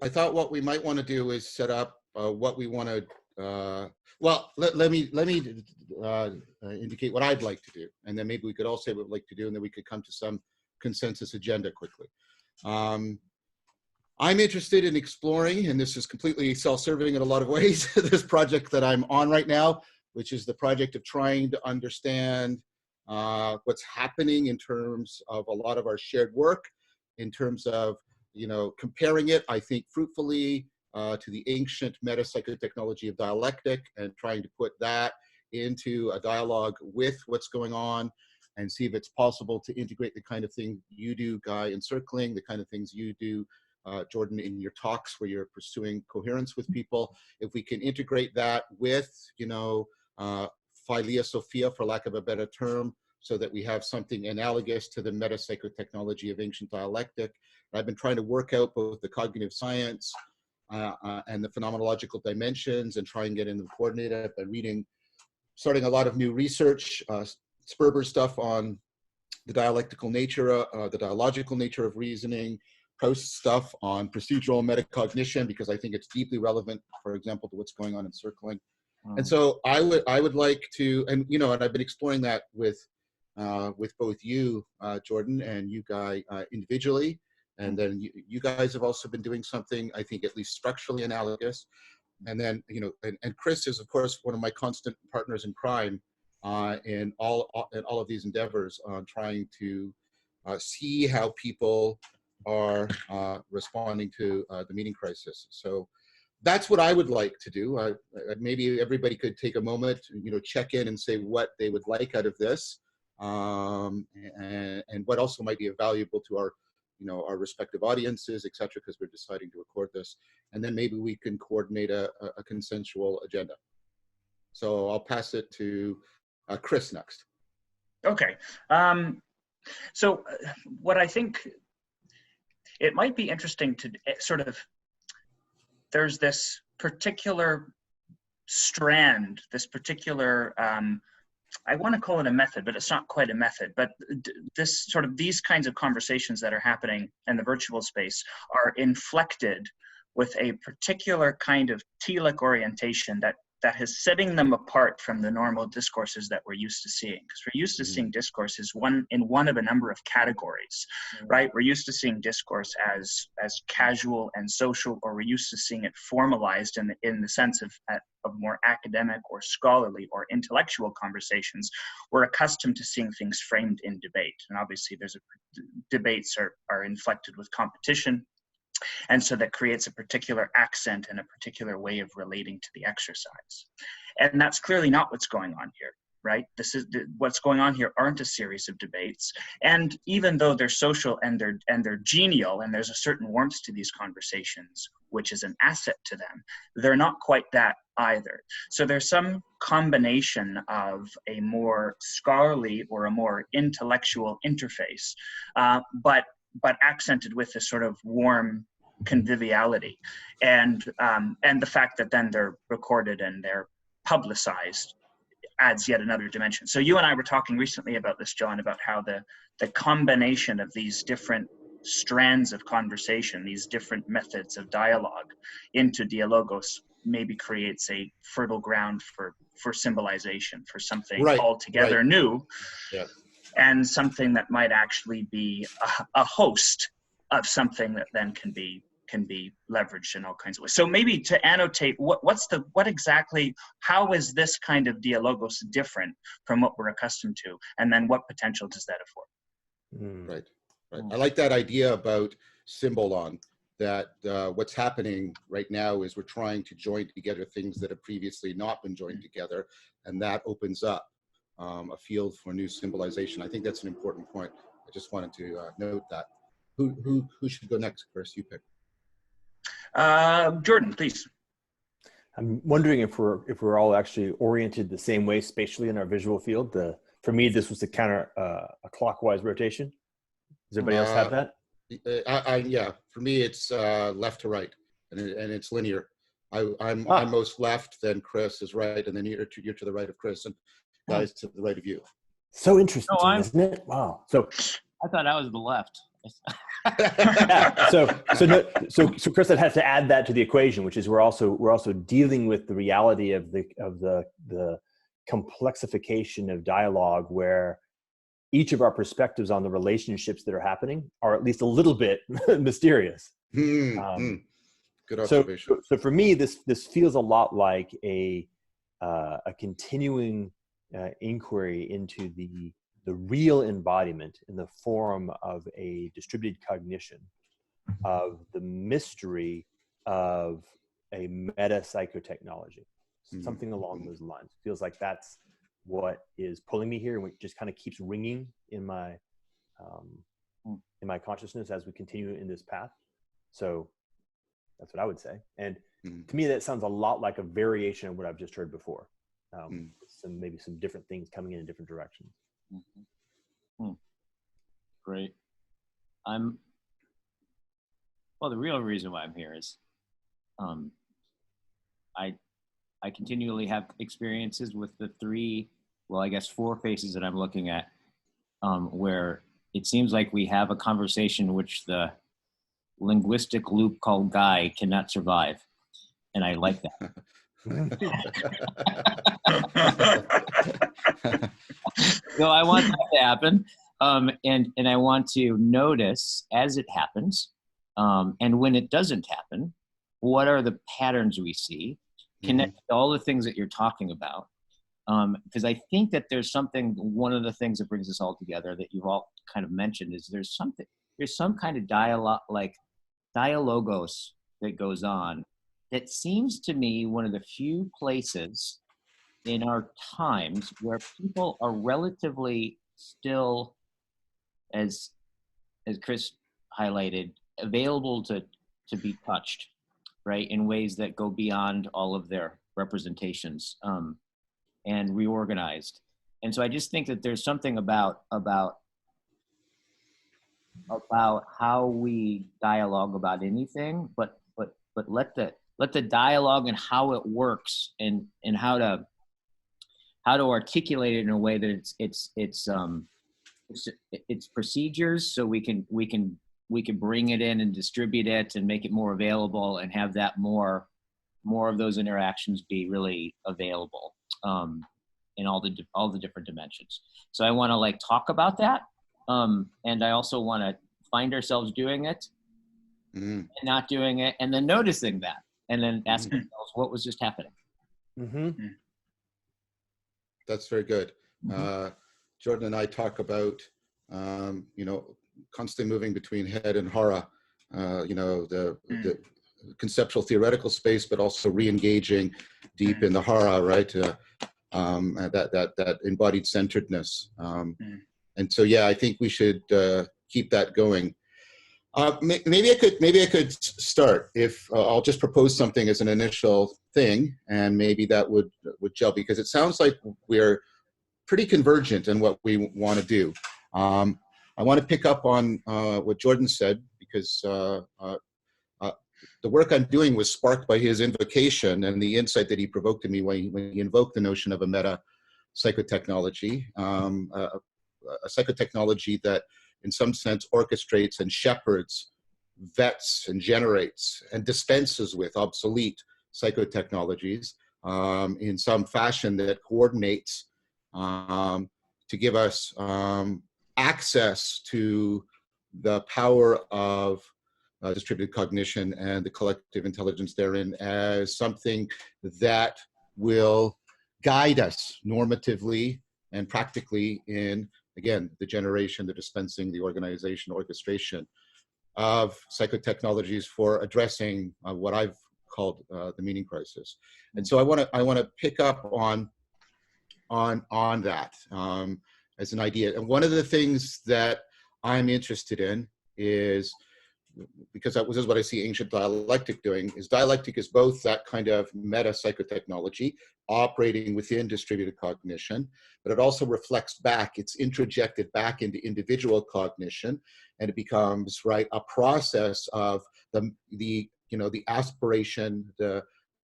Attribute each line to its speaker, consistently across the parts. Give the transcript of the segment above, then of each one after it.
Speaker 1: I thought what we might want to do is set up what we want to, well, let me indicate what I'd like to do. And then maybe we could all say what we'd like to do, and then we could come to some consensus agenda quickly. I'm interested in exploring, and this is completely self-serving in a lot of ways, this project that I'm on right now, which is the project of trying to understand what's happening in terms of a lot of our shared work, in terms of, you know, comparing it, I think, fruitfully to the ancient meta-psychotechnology of dialectic, and trying to put that into a dialogue with what's going on, and see if it's possible to integrate the kind of thing you do, Guy, in circling, the kind of things you do, Jordan, in your talks where you're pursuing coherence with people. If we can integrate that with, you know, Philia Sophia, for lack of a better term, so that we have something analogous to the meta-psychotechnology of ancient dialectic. I've been trying to work out both the cognitive science and the phenomenological dimensions, and try and get in the coordinator by starting a lot of new research, Sperber stuff on the dialectical nature, the dialogical nature of reasoning, Proust stuff on procedural metacognition, because I think it's deeply relevant, for example, to what's going on in circling. And so I would like to, and you know, and I've been exploring that with both you, Jordan, and you, Guy, individually, and then you guys have also been doing something, I think, at least structurally analogous. And then, you know, and Chris is, of course, one of my constant partners in crime in all of these endeavors on trying to see how people are responding to the meaning crisis. So that's what I would like to do. Maybe everybody could take a moment, you know, check in and say what they would like out of this, and what also might be valuable to our, you know, our respective audiences, et cetera, because we're deciding to record this. And then maybe we can coordinate a consensual agenda. So I'll pass it to Chris next.
Speaker 2: Okay. So what I think it might be interesting to sort of, there's this particular strand, this particular, I want to call it a method, but it's not quite a method, but this sort of, these kinds of conversations that are happening in the virtual space are inflected with a particular kind of telic orientation that is setting them apart from the normal discourses that we're used to seeing. Because we're used to seeing discourses in one of a number of categories, right? We're used to seeing discourse as casual and social, or we're used to seeing it formalized in the sense of more academic or scholarly or intellectual conversations. We're accustomed to seeing things framed in debate. And obviously debates are inflected with competition. And so that creates a particular accent and a particular way of relating to the exercise. And that's clearly not what's going on here, right? What's going on here aren't a series of debates. And even though they're social and they're genial, and there's a certain warmth to these conversations, which is an asset to them, they're not quite that either. So there's some combination of a more scholarly or a more intellectual interface, but accented with this sort of warm conviviality, and the fact that then they're recorded and they're publicized adds yet another dimension. So you and I were talking recently about this, John, about how the combination of these different strands of conversation, these different methods of dialogue into Dialogos maybe creates a fertile ground for symbolization, for something altogether new.
Speaker 1: Yeah.
Speaker 2: And something that might actually be a host of something that then can be leveraged in all kinds of ways. So maybe to annotate, how is this kind of Dialogos different from what we're accustomed to? And then what potential does that afford?
Speaker 1: Right. I like that idea about symbolon, that what's happening right now is we're trying to join together things that have previously not been joined together, and that opens up a field for new symbolization. I think that's an important point. I just wanted to note that. Who should go next? Chris, you pick.
Speaker 2: Jordan, please.
Speaker 3: I'm wondering if we're all actually oriented the same way spatially in our visual field. For me, this was a clockwise rotation. Does everybody else have that?
Speaker 1: Yeah, for me it's left to right, and it's linear. I'm most left, then Chris is right, and then you're to the right of Chris, and Guys to the right of you.
Speaker 3: So interesting, isn't it? Wow. So
Speaker 4: I thought I was the left.
Speaker 3: Yeah. So Chris, I'd have to add that to the equation, which is we're also dealing with the reality of the complexification of dialogue, where each of our perspectives on the relationships that are happening are at least a little bit mysterious.
Speaker 1: Good observation.
Speaker 3: So for me, this feels a lot like a continuing inquiry into the real embodiment in the form of a distributed cognition of the mystery of a meta psychotechnology, something along those lines. Feels like that's what is pulling me here, and it just kind of keeps ringing in my consciousness as we continue in this path. So that's what I would say. And to me, that sounds a lot like a variation of what I've just heard before. Maybe some different things coming in different directions.
Speaker 4: Great. Well, the real reason why I'm here is I continually have experiences with the four faces that I'm looking at, where it seems like we have a conversation which the linguistic loop called Guy cannot survive. And I like that. So I want that to happen. And I want to notice as it happens, and when it doesn't happen, what are the patterns we see, connect to all the things that you're talking about. Because I think that there's one of the things that brings us all together that you've all kind of mentioned is there's some kind of dialogue, like Dialogos that goes on that seems to me one of the few places in our times where people are relatively still, as Chris highlighted, available to be touched, right, in ways that go beyond all of their representations, and reorganized. And so I just think that there's something about how we dialogue about anything, but let the dialogue and how it works and how to articulate it in a way that it's procedures, so we can bring it in and distribute it and make it more available and have that more of those interactions be really available in all the different dimensions. So I want to talk about that, and I also want to find ourselves doing it and not doing it, and then noticing that, and then asking ourselves what was just happening.
Speaker 1: That's very good. Jordan and I talk about, constantly moving between head and hara, the conceptual theoretical space, but also re-engaging deep in the hara, right? That embodied centeredness. And so, yeah, I think we should keep that going. Maybe I could start if I'll just propose something as an initial thing, and maybe that would gel, because it sounds like we're pretty convergent in what we want to do. I want to pick up on what Jordan said, because the work I'm doing was sparked by his invocation and the insight that he provoked in me when he invoked the notion of a meta psychotechnology, a psychotechnology that in some sense orchestrates and shepherds, vets and generates and dispenses with obsolete psychotechnologies in some fashion that coordinates to give us access to the power of distributed cognition and the collective intelligence therein as something that will guide us normatively and practically in, again, the generation, the dispensing, the organization, orchestration of psychotechnologies for addressing what I've called the meaning crisis. And so I want to pick up on that as an idea. And one of the things that I'm interested in is, because this is what I see ancient dialectic doing, is dialectic is both that kind of meta psychotechnology operating within distributed cognition, but it also reflects back, it's introjected back into individual cognition, and it becomes, right, a process of the aspiration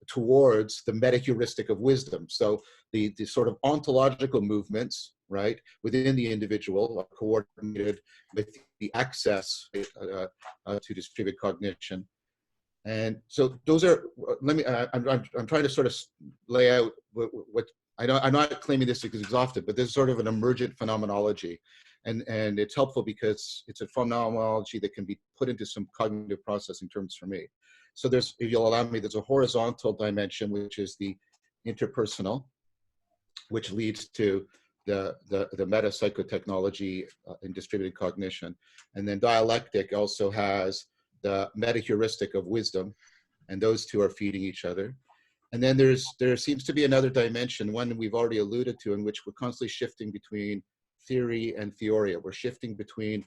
Speaker 1: towards the meta-heuristic of wisdom. So the sort of ontological movements, right, within the individual are coordinated with access to distributed cognition. And so those are, I'm trying to sort of lay out what I'm not claiming this is exhaustive, but this is sort of an emergent phenomenology. And it's helpful because it's a phenomenology that can be put into some cognitive processing terms for me. So there's, if you'll allow me, there's a horizontal dimension, which is the interpersonal, which leads to the meta-psychotechnology in distributed cognition. And then dialectic also has the meta-heuristic of wisdom, and those two are feeding each other. And then there seems to be another dimension, one we've already alluded to, in which we're constantly shifting between theory and theoria. We're shifting between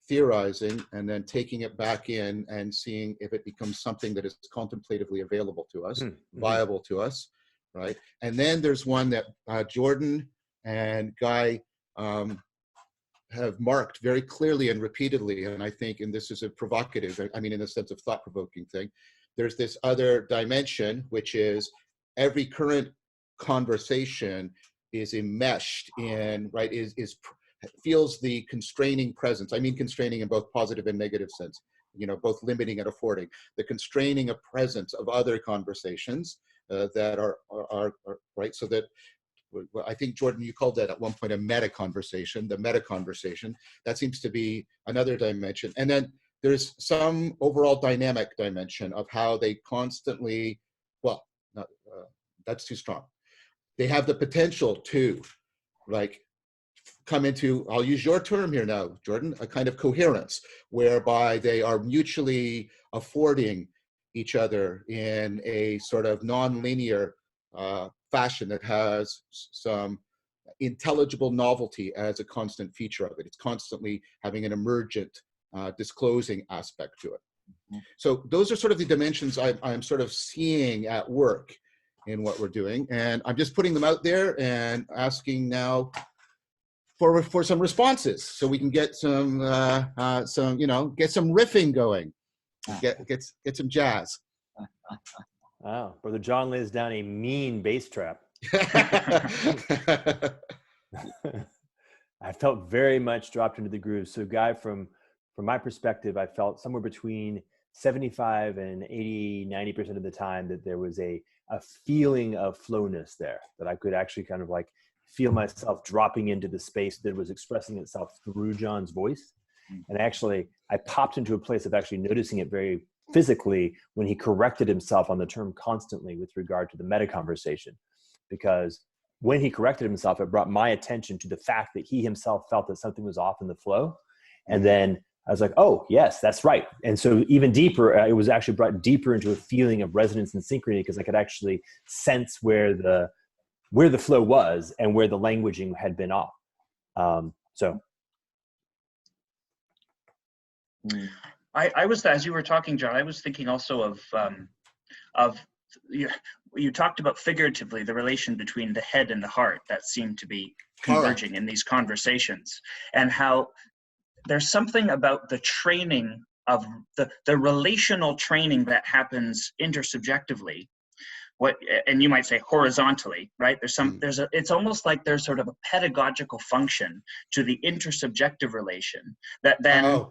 Speaker 1: theorizing and then taking it back in and seeing if it becomes something that is contemplatively available to us, viable to us, right? And then there's one that Jordan and Guy have marked very clearly and repeatedly, and I think, and this is a provocative, I mean, in the sense of thought-provoking thing, there's this other dimension, which is every current conversation is enmeshed in, right, feels the constraining presence. I mean constraining in both positive and negative sense, you know, both limiting and affording. The constraining of presence of other conversations that are right, so that, I think, Jordan, you called that at one point a meta conversation, the meta conversation. That seems to be another dimension. And then there's some overall dynamic dimension of how they constantly, well, not, that's too strong. They have the potential to, like, come into, I'll use your term here now, Jordan, a kind of coherence, whereby they are mutually affording each other in a sort of non-linear fashion that has some intelligible novelty as a constant feature of it. It's constantly having an emergent disclosing aspect to it. So those are sort of the dimensions I'm sort of seeing at work in what we're doing. And I'm just putting them out there and asking now for some responses, so we can get some, you know, get some riffing going, get some jazz.
Speaker 3: Wow, Brother John lays down a mean bass trap. I felt very much dropped into the groove. So Guy, from my perspective, I felt somewhere between 75 and 80, 90% of the time that there was a feeling of flowness there, that I could actually kind of like feel myself dropping into the space that was expressing itself through John's voice. And actually, I popped into a place of actually noticing it very physically when he corrected himself on the term constantly with regard to the meta conversation. Because when he corrected himself, it brought my attention to the fact that he himself felt that something was off in the flow. And then I was like, oh, yes, that's right. And so even deeper, it was actually brought deeper into a feeling of resonance and synchrony, because I could actually sense where the flow was and where the languaging had been off.
Speaker 2: I was, as you were talking, John, I was thinking also of you talked about figuratively the relation between the head and the heart that seemed to be converging in these conversations, and how there's something about the training of the relational training that happens intersubjectively, and you might say horizontally, right? It's almost like there's sort of a pedagogical function to the intersubjective relation that then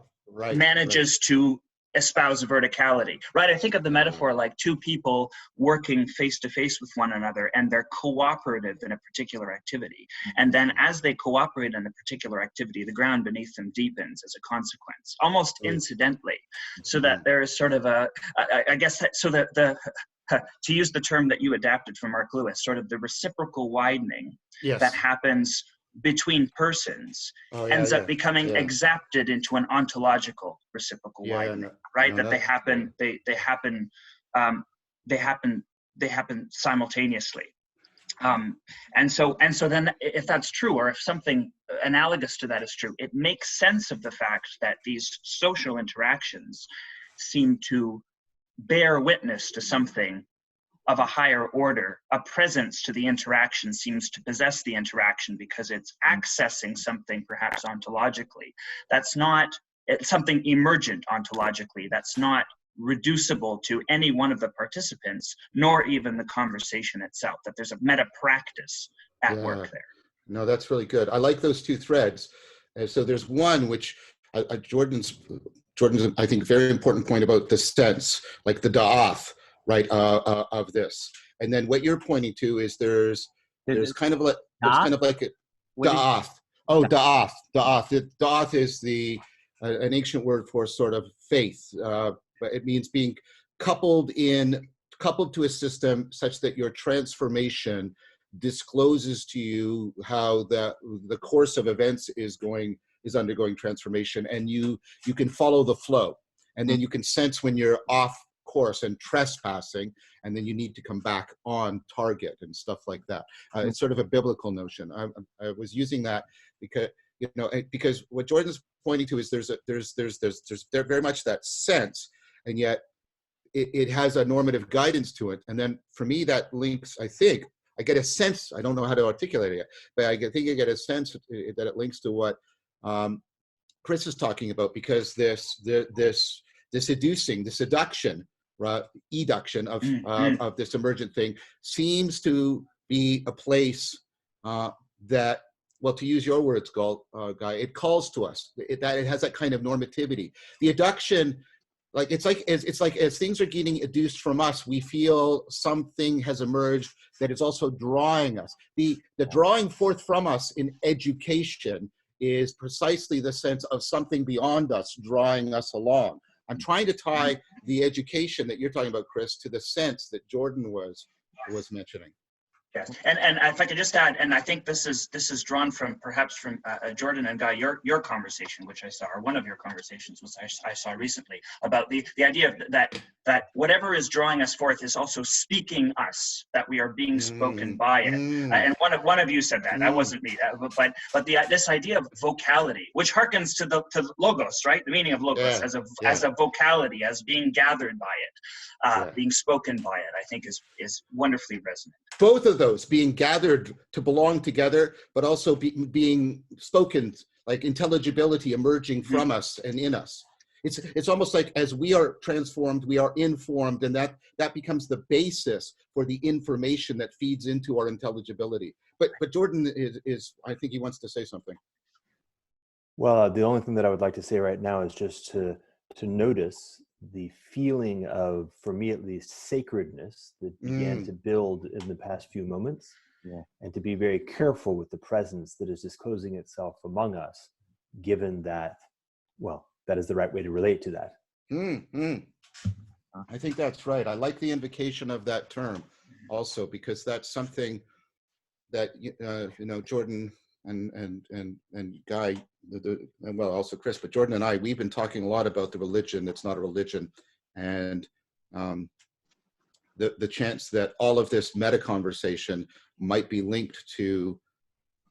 Speaker 2: manages to espouse verticality, right? I think of the metaphor like two people working face to face with one another, and they're cooperative in a particular activity. And then as they cooperate in a particular activity, the ground beneath them deepens as a consequence, almost incidentally, so that there is sort of I guess, so that to use the term that you adapted from Mark Lewis, sort of the reciprocal widening that happens between persons ends up becoming exapted into an ontological reciprocal widening, right? That they happen simultaneously. And so then, if that's true, or if something analogous to that is true, it makes sense of the fact that these social interactions seem to bear witness to something of a higher order. A presence to the interaction seems to possess the interaction because it's accessing something perhaps ontologically. It's something emergent ontologically. That's not reducible to any one of the participants, nor even the conversation itself, that there's a meta practice at work there.
Speaker 1: No, that's really good. I like those two threads. So there's one which Jordan's, I think, very important point about the sense, like the da'ath, right, of this. And then what you're pointing to is there's kind of like, a da'ath. Oh, da'ath. Da'ath is an ancient word for sort of faith, but it means being coupled to a system such that your transformation discloses to you how the course of events is undergoing transformation, and you can follow the flow, and then you can sense when you're off course and trespassing, and then you need to come back on target and stuff like that. It's sort of a biblical notion. I was using that because what Jordan's pointing to is there's very much that sense, and yet it has a normative guidance to it. And then for me, that links, I think, I get a sense, I don't know how to articulate it, but I think I get a sense that it links to what Chris is talking about, because the seduction, right, eduction of this emergent thing seems to be a place that, well, to use your words, Guy, it calls to us. That it has that kind of normativity. The eduction, like it's like as things are getting educed from us, we feel something has emerged that is also drawing us. The drawing forth from us in education is precisely the sense of something beyond us drawing us along. I'm trying to tie the education that you're talking about, Chris, to the sense that Jordan was mentioning.
Speaker 2: Yes, and if I could just add, and I think this is drawn perhaps from Jordan and Guy, your conversation, which I saw, or one of your conversations, which I saw recently, about the idea of that whatever is drawing us forth is also speaking us, that we are being spoken by it. And one of you said that. That wasn't me. But this idea of vocality, which harkens to logos, right? The meaning of logos as a vocality, as being gathered by it, being spoken by it, I think is wonderfully resonant.
Speaker 1: Both of those, being gathered to belong together, but also being spoken, like intelligibility emerging from us and in us. It's almost like as we are transformed, we are informed, and that becomes the basis for the information that feeds into our intelligibility. But Jordan is I think he wants to say something.
Speaker 3: Well, the only thing that I would like to say right now is just to notice the feeling of, for me at least, sacredness that began to build in the past few moments, and to be very careful with the presence that is disclosing itself among us, given that, well, that is the right way to relate to that.
Speaker 1: I think that's right. I like the invocation of that term also, because that's something that Jordan and Guy, and well, also Chris, but Jordan and I, we've been talking a lot about the religion that's not a religion, and the chance that all of this meta conversation might be linked to,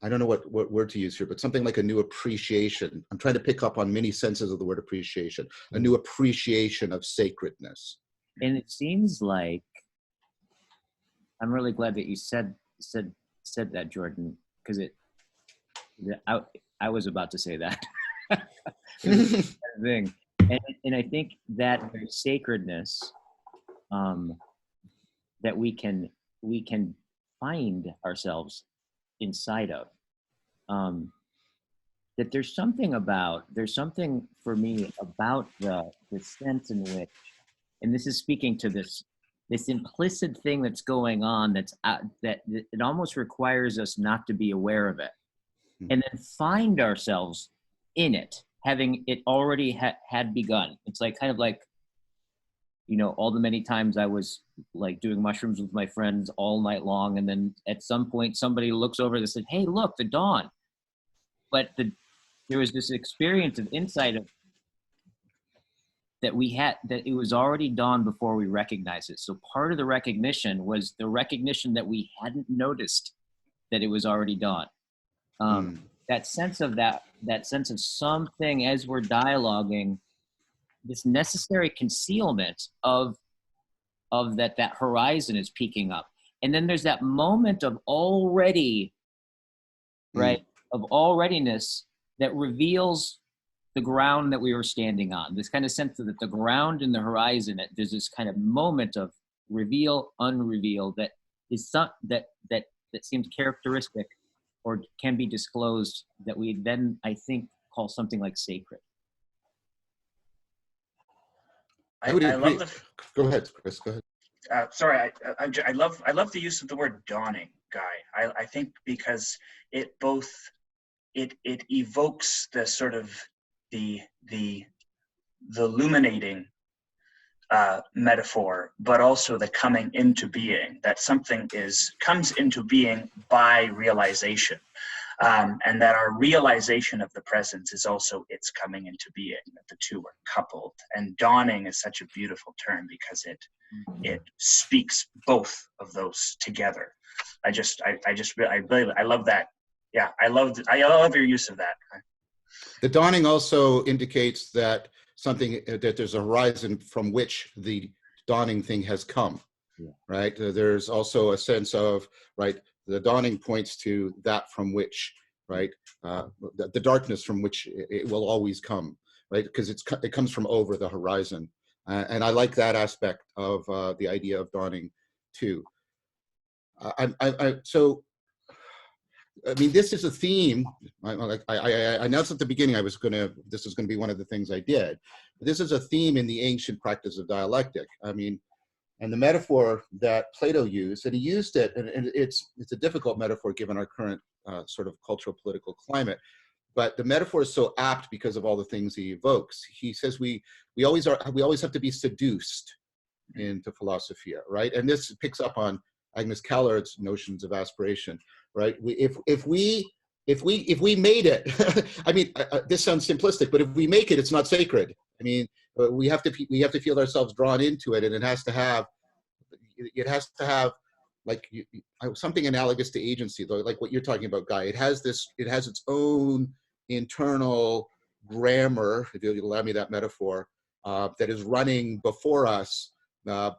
Speaker 1: I don't know what word to use here, but something like a new appreciation. I'm trying to pick up on many senses of the word appreciation, a new appreciation of sacredness.
Speaker 4: And it seems like, I'm really glad that you said that, Jordan, because I was about to say that thing, and I think that there's sacredness that we can find ourselves inside of. That there's something for me about the sense in which, and this is speaking to this implicit thing that's going on, that it almost requires us not to be aware of it, and then find ourselves in it, having it already had begun. It's like kind of like, all the many times I was like doing mushrooms with my friends all night long, and then at some point somebody looks over and said, "Hey, look, the dawn." But there was this experience of insight that we had, that it was already dawn before we recognized it. So part of the recognition was the recognition that we hadn't noticed that it was already dawn. That sense of something as we're dialoguing, this necessary concealment of that horizon is peeking up. And then there's that moment of already, right, of alreadiness that reveals the ground that we were standing on. This kind of sense that the ground and the horizon, there's this kind of moment of reveal, unreveal, that is that seems characteristic or can be disclosed, that we then, I think, call something like sacred.
Speaker 1: I would
Speaker 2: I
Speaker 1: agree.
Speaker 2: love the.
Speaker 1: Go ahead, Chris. Go ahead.
Speaker 2: Sorry, I love the use of the word dawning, Guy. I think because it both it evokes the sort of the illuminating metaphor, but also the coming into being, that something comes into being by realization. And that our realization of the presence is also its coming into being, that the two are coupled. And dawning is such a beautiful term because it speaks both of those together. I love that. Yeah, I love your use of that.
Speaker 1: The dawning also indicates that that there's a horizon from which the dawning thing has come, right? There's also a sense of, right, the dawning points to that from which, right, the darkness from which it will always come, right? Because it comes from over the horizon. And I like that aspect of the idea of dawning too. So, I mean, this is a theme. I announced at the beginning this was going to be one of the things I did. This is a theme in the ancient practice of dialectic. I mean, and the metaphor that Plato used, and he used it, and it's a difficult metaphor given our current sort of cultural political climate, but the metaphor is so apt because of all the things he evokes. He says we always have to be seduced into philosophia, right? And this picks up on Agnes Callard's notions of aspiration, right? If we made it, I mean, this sounds simplistic, but if we make it, it's not sacred. I mean, we have to feel ourselves drawn into it, and it has to have like something analogous to agency, though, like what you're talking about, Guy. It has its own internal grammar, if you'll allow me that metaphor, that is running before us, and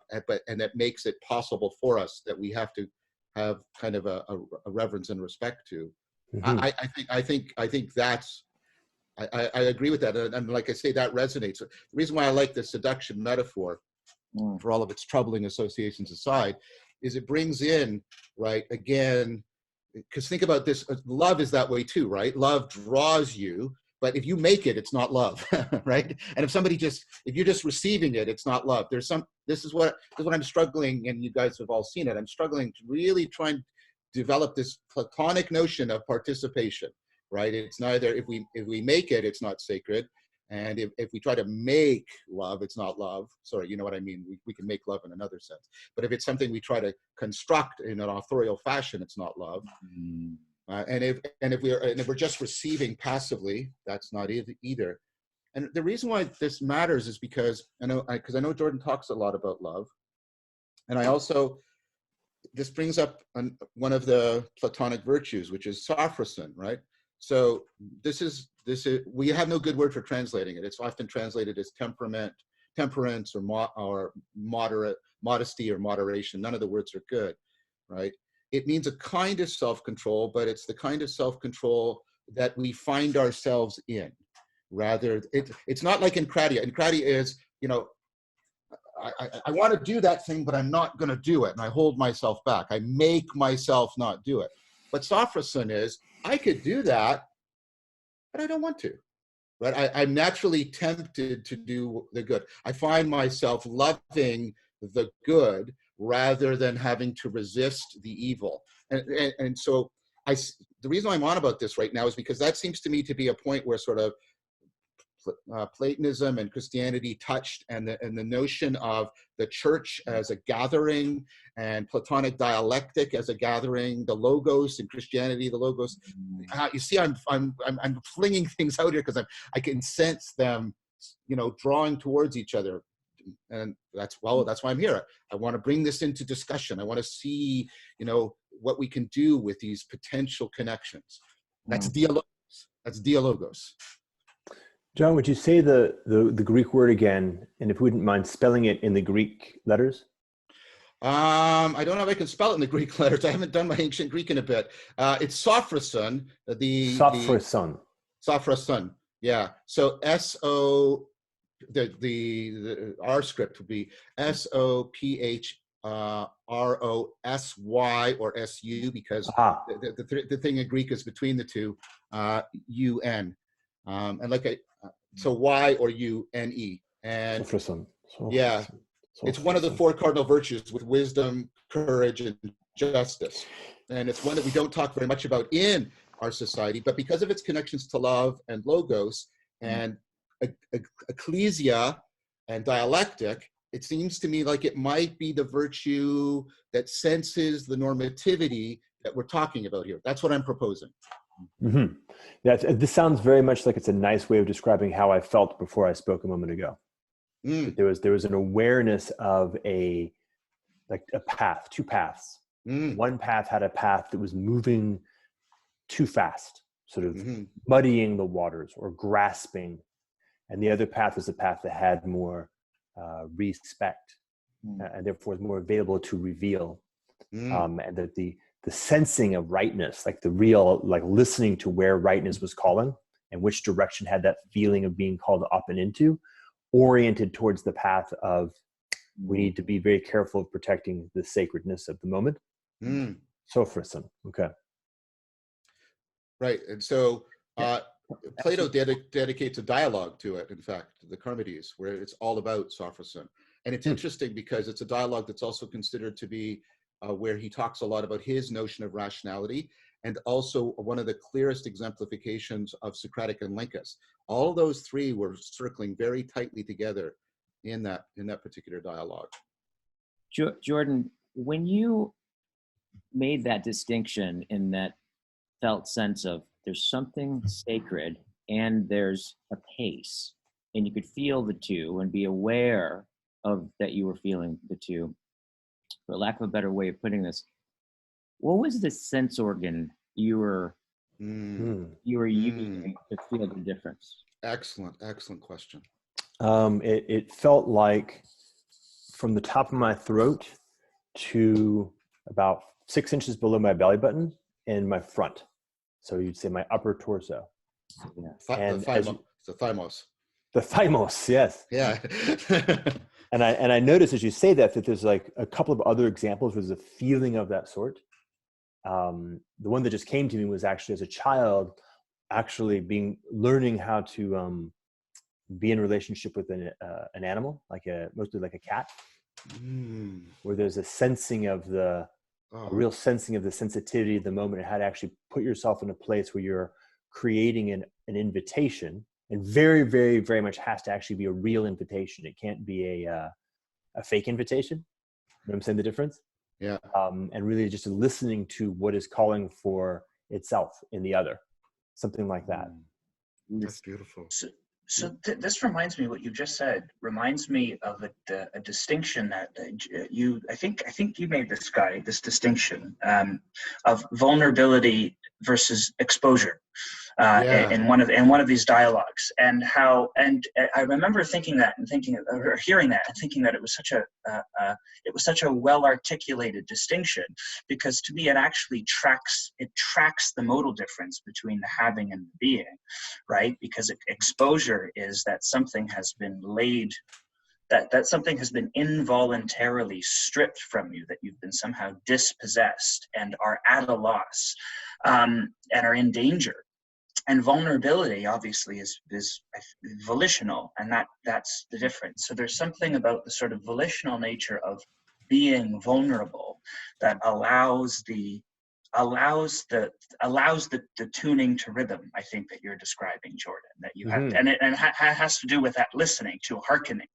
Speaker 1: that makes it possible for us, that we have to have kind of a reverence and respect to. Mm-hmm. I think that's, I agree with that, and like I say, that resonates. The reason why I like the seduction metaphor, for all of its troubling associations aside, is it brings in, right, again, because think about this, love is that way too, right? Love draws you, but if you make it, it's not love, right? And if you're just receiving it, it's not love. This is what I'm struggling, and you guys have all seen it. I'm struggling to really try and develop this Platonic notion of participation, right? It's neither, if we make it, it's not sacred. And if we try to make love, it's not love. Sorry, you know what I mean? We can make love in another sense. But if it's something we try to construct in an authorial fashion, it's not love. And if we're just receiving passively, that's not either. And the reason why this matters is because I know Jordan talks a lot about love, and this brings up one of the Platonic virtues, which is sophrosyne, right? So this is we have no good word for translating it. It's often translated as temperance, or moderate, modesty, or moderation. None of the words are good, right? It means a kind of self-control, but it's the kind of self-control that we find ourselves in. Rather, it's not like encratia. Encratia is, I want to do that thing, but I'm not going to do it, and I hold myself back. I make myself not do it. But sophrosyne is, I could do that, but I don't want to. Right? I'm naturally tempted to do the good. I find myself loving the good rather than having to resist the evil. And so the reason I'm on about this right now is because that seems to me to be a point where sort of Platonism and Christianity touched, and the notion of the church as a gathering, and Platonic dialectic as a gathering, the logos in Christianity, the logos. You see, I'm flinging things out here because I can sense them, drawing towards each other, and that's why I'm here. I want to bring this into discussion. I want to see, what we can do with these potential connections. That's dialogos. That's dialogos.
Speaker 3: John, would you say the Greek word again, and if you wouldn't mind spelling it in the Greek letters?
Speaker 1: I don't know if I can spell it in the Greek letters. I haven't done my ancient Greek in a bit. It's sophrosyne. Sophrosyne. Yeah. So our script would be SOPHROSY or SU, because the thing in Greek is between the two, UN. And so Y or UNE. And Yeah. It's one of the 4 cardinal virtues with wisdom, courage, and justice. And it's one that we don't talk very much about in our society, but because of its connections to love and logos and ecclesia and dialectic, it seems to me like it might be the virtue that senses the normativity that we're talking about here. That's what I'm proposing.
Speaker 3: Mm-hmm. This sounds very much like it's a nice way of describing how I felt before I spoke a moment ago. There was an awareness of a path, 2 paths. One path had a path that was moving too fast, sort of muddying the waters or grasping, and the other path was a path that had more respect and therefore was more available to reveal, and that the sensing of rightness, like the real, like listening to where rightness was calling and which direction had that feeling of being called up and into, oriented towards the path of we need to be very careful of protecting the sacredness of the moment. So Frisson, okay.
Speaker 1: Right, and so Plato dedicates a dialogue to it, in fact, the Charmides, where it's all about Sophrosyne. And it's interesting because it's a dialogue that's also considered to be where he talks a lot about his notion of rationality, and also one of the clearest exemplifications of Socratic and Lincus. All those 3 were circling very tightly together in that particular dialogue.
Speaker 4: Jordan, when you made that distinction in that felt sense of there's something sacred and there's a pace, and you could feel the 2 and be aware of that you were feeling the 2, for lack of a better way of putting this, what was the sense organ you were using to feel the difference?
Speaker 1: Excellent question.
Speaker 3: It felt like from the top of my throat to about 6 inches below my belly button and my front. So you'd say my upper torso.
Speaker 1: Yeah.
Speaker 3: And
Speaker 1: the thymos.
Speaker 3: The thymos, yes.
Speaker 1: Yeah.
Speaker 3: And I noticed as you say that there's like a couple of other examples where there's a feeling of that sort. The one that just came to me was actually as a child, actually learning how to be in relationship with an animal, mostly like a cat, where there's a sensing of a real sensing of the sensitivity of the moment and how to actually put yourself in a place where you're creating an invitation, and very, very, very much has to actually be a real invitation. It can't be a fake invitation. You know what I'm saying, the difference?
Speaker 1: Yeah.
Speaker 3: And really just listening to what is calling for itself in the other, something like that.
Speaker 1: That's beautiful.
Speaker 2: So this reminds me, what you just said reminds me of a distinction that I think you made this distinction of vulnerability versus exposure in one of these dialogues, and I remember thinking that or hearing that and thinking that it was such a well articulated distinction, because to me it actually tracks the modal difference between the having and the being, right? Because exposure is that something has been laid, that something has been involuntarily stripped from you, that you've been somehow dispossessed and are at a loss, and are in danger. And vulnerability obviously is volitional, and that's the difference. So there's something about the sort of volitional nature of being vulnerable that allows the tuning to rhythm, I think, that you're describing, Jordan, that you have, and it has to do with that listening to hearkening,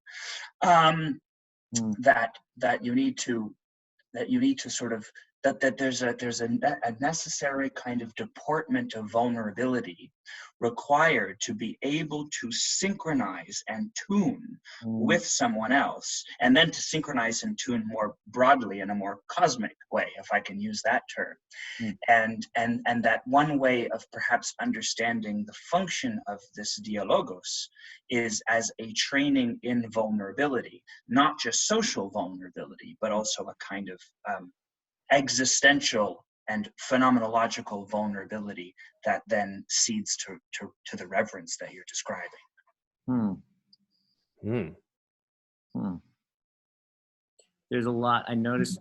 Speaker 2: that you need to sort of, that there's a necessary kind of deportment of vulnerability required to be able to synchronize and tune with someone else, and then to synchronize and tune more broadly in a more cosmic way, if I can use that term. And that one way of perhaps understanding the function of this dialogos is as a training in vulnerability, not just social vulnerability, but also a kind of existential and phenomenological vulnerability that then seeds to the reverence that you're describing.
Speaker 4: There's a lot. I noticed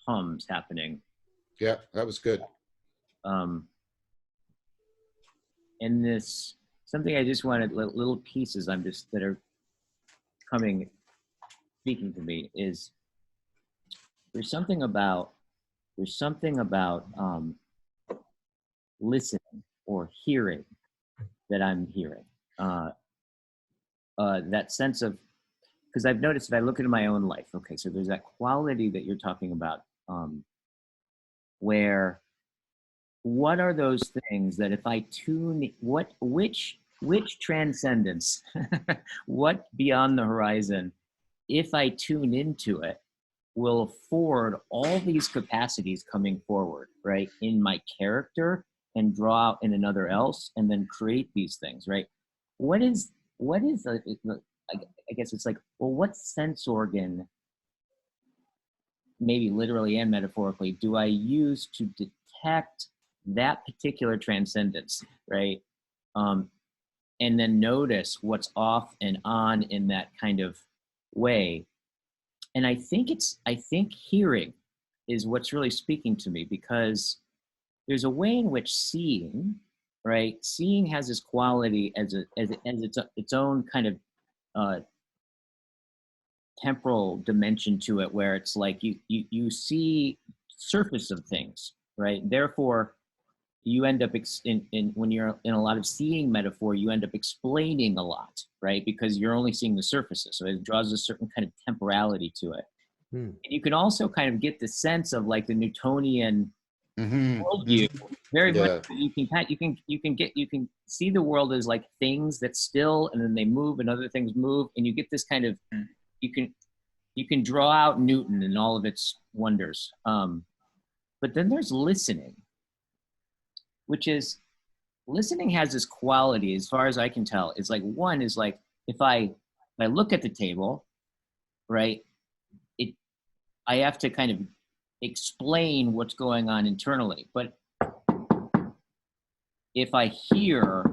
Speaker 4: hums happening.
Speaker 1: Yeah, that was good.
Speaker 4: And this something I just wanted little pieces. That are speaking to me is there's something about listening or hearing that I'm hearing. That sense of, because I've noticed if I look into my own life, okay, so there's that quality that you're talking about, where what are those things that if I tune, which transcendence, what beyond the horizon, if I tune into it, will afford all these capacities coming forward, right, in my character and draw out in another else and then create these things, right? What is I guess it's like, well, what sense organ, maybe literally and metaphorically, do I use to detect that particular transcendence, right? And then notice what's off and on in that kind of way. And I think hearing is what's really speaking to me, because there's a way in which seeing, right? Seeing has this quality as its own kind of temporal dimension to it, where it's like you see surface of things, right? Therefore, you end up when you're in a lot of seeing metaphor, you end up explaining a lot, right? Because you're only seeing the surfaces, so it draws a certain kind of temporality to it. And you can also kind of get the sense of like the Newtonian worldview, very much. You can see the world as like things that still, and then they move, and other things move, and you get this kind of you can draw out Newton and all of its wonders. But then there's listening, which is, listening has this quality, as far as I can tell. It's like, one is like, if I look at the table, right, I have to kind of explain what's going on internally. But if I hear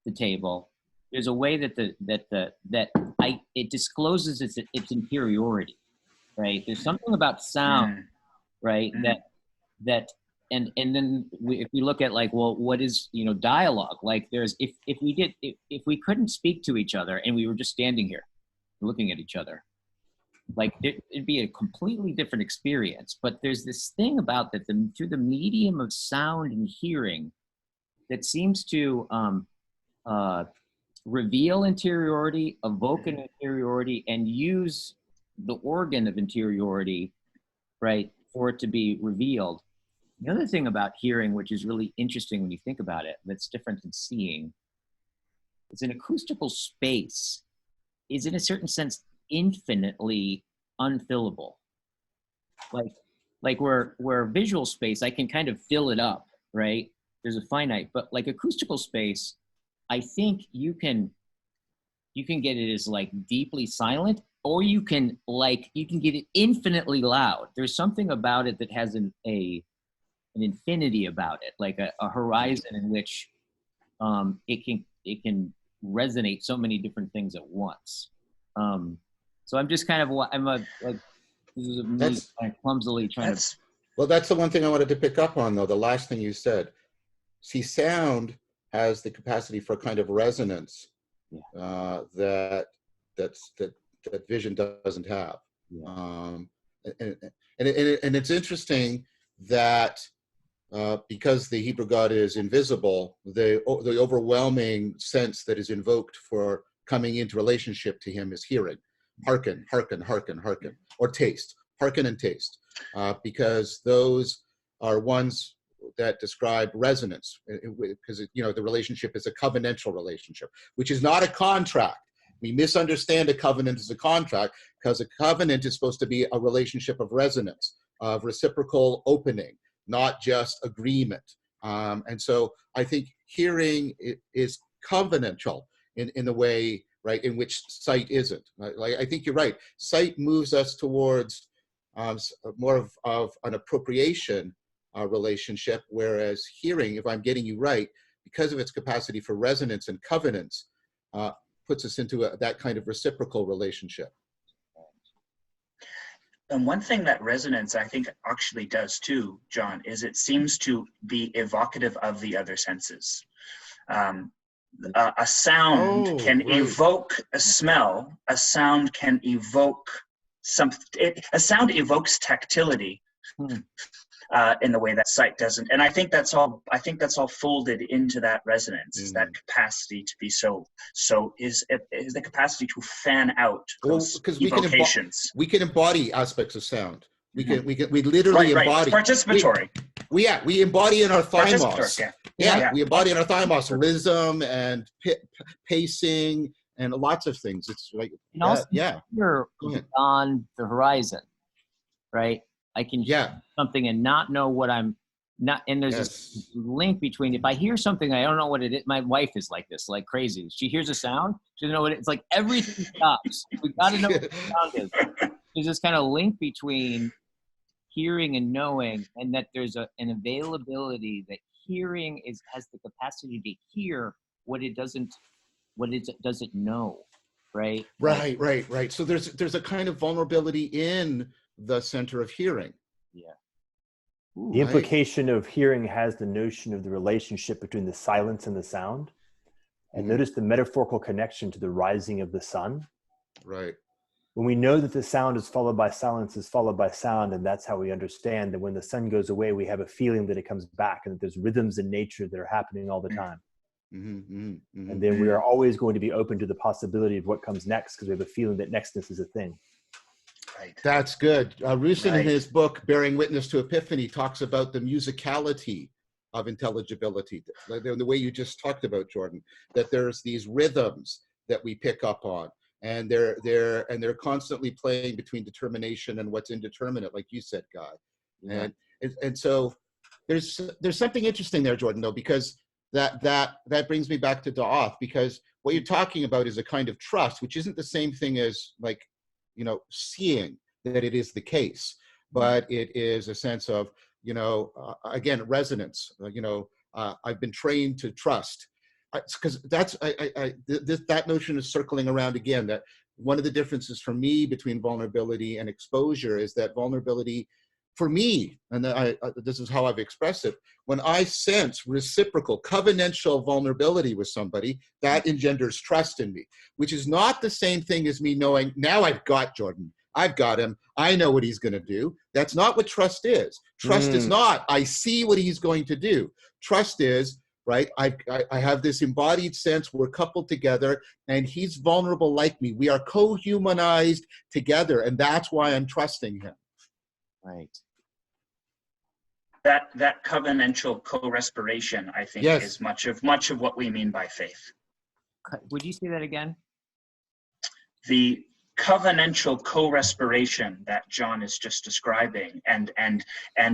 Speaker 4: the table, there's a way that it discloses its interiority, right? There's something about sound, right? And then if we look at like, well, what is, dialogue? Like there's, if we couldn't speak to each other and we were just standing here looking at each other, like it'd be a completely different experience. But there's this thing about that through the medium of sound and hearing that seems to reveal interiority, evoke an interiority, and use the organ of interiority, right, for it to be revealed. The other thing about hearing, which is really interesting when you think about it, that's different than seeing, is an acoustical space is in a certain sense infinitely unfillable. Like where visual space, I can kind of fill it up, right? There's a finite, but like acoustical space, I think you can get it as like deeply silent, or you can get it infinitely loud. There's something about it that has an infinity about it, like a horizon in which it can resonate so many different things at once. So I'm just kind of this is me kind of clumsily trying to.
Speaker 1: Well, that's the one thing I wanted to pick up on, though. The last thing you said. See, sound has the capacity for a kind of resonance that vision doesn't have. And it's interesting that because the Hebrew God is invisible, the overwhelming sense that is invoked for coming into relationship to him is hearing. Hearken, hearken, hearken, hearken. Or taste. Hearken and taste. Because those are ones that describe resonance, because the relationship is a covenantal relationship, which is not a contract. We misunderstand a covenant as a contract, because a covenant is supposed to be a relationship of resonance, of reciprocal opening, not just agreement. And so I think hearing is covenantal in the way, right, in which sight isn't. Like, I think you're right. Sight moves us towards more of an appropriation relationship, whereas hearing, if I'm getting you right, because of its capacity for resonance and covenants, puts us into that kind of reciprocal relationship.
Speaker 2: And one thing that resonance, I think, actually does too, John, is it seems to be evocative of the other senses. A sound can evoke a smell. A sound can evoke a sound evokes tactility in the way that sight doesn't. And I think that's all folded into that resonance, is that capacity to be is the capacity to fan out those evocations.
Speaker 1: We can embody aspects of sound. We literally embody.
Speaker 2: It's participatory.
Speaker 1: We embody in our thymos.
Speaker 2: Yeah.
Speaker 1: We embody in our thymos rhythm and pacing and lots of things. It's like,
Speaker 4: and also you're on the horizon, right? I can hear something and not know what I'm not. And there's this link between, if I hear something, I don't know what it is. My wife is like this, like crazy. She hears a sound. She doesn't know what it's like. Everything stops. We got to know what the sound is. There's this kind of link between hearing and knowing, and that there's an availability that hearing has the capacity to hear what it doesn't know, right?
Speaker 1: Right. So there's a kind of vulnerability in the center of hearing.
Speaker 3: Yeah. The implication of hearing has the notion of the relationship between the silence and the sound. And notice the metaphorical connection to the rising of the sun.
Speaker 1: Right.
Speaker 3: When we know that the sound is followed by silence is followed by sound, and that's how we understand that when the sun goes away, we have a feeling that it comes back, and that there's rhythms in nature that are happening all the time. And then we are always going to be open to the possibility of what comes next, because we have a feeling that nextness is a thing.
Speaker 2: Right.
Speaker 1: That's good. Rusin, in his book, Bearing Witness to Epiphany, talks about the musicality of intelligibility, the way you just talked about, Jordan, that there's these rhythms that we pick up on, and they're constantly playing between determination and what's indeterminate, like you said, Guy. And so there's something interesting there, Jordan, though, because that brings me back to Da'ath, because what you're talking about is a kind of trust, which isn't the same thing as, like, seeing that it is the case, but it is a sense of, again, resonance. I've been trained to trust, because that notion is circling around again, that one of the differences for me between vulnerability and exposure is that vulnerability, for me, and this is how I've expressed it, when I sense reciprocal, covenantal vulnerability with somebody, that engenders trust in me, which is not the same thing as me knowing, now I've got Jordan, I've got him, I know what he's going to do. That's not what trust is. Trust is not, I see what he's going to do. Trust is, right, I have this embodied sense, we're coupled together, and he's vulnerable like me. We are co-humanized together, and that's why I'm trusting him.
Speaker 4: Right.
Speaker 2: That covenantal co-respiration, I think, is much of what we mean by faith.
Speaker 4: Would you say that again?
Speaker 2: The covenantal co-respiration that John is just describing, and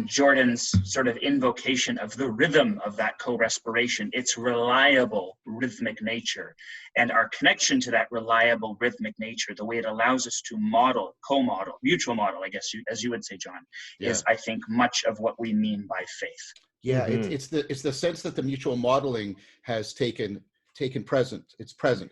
Speaker 2: Jordan's sort of invocation of the rhythm of that co-respiration, its reliable rhythmic nature, and our connection to that reliable rhythmic nature, the way it allows us to model, co-model, mutual model, I guess, as you would say, John, is, I think, much of what we mean by faith.
Speaker 1: Yeah, it's the sense that the mutual modeling has taken present. It's present.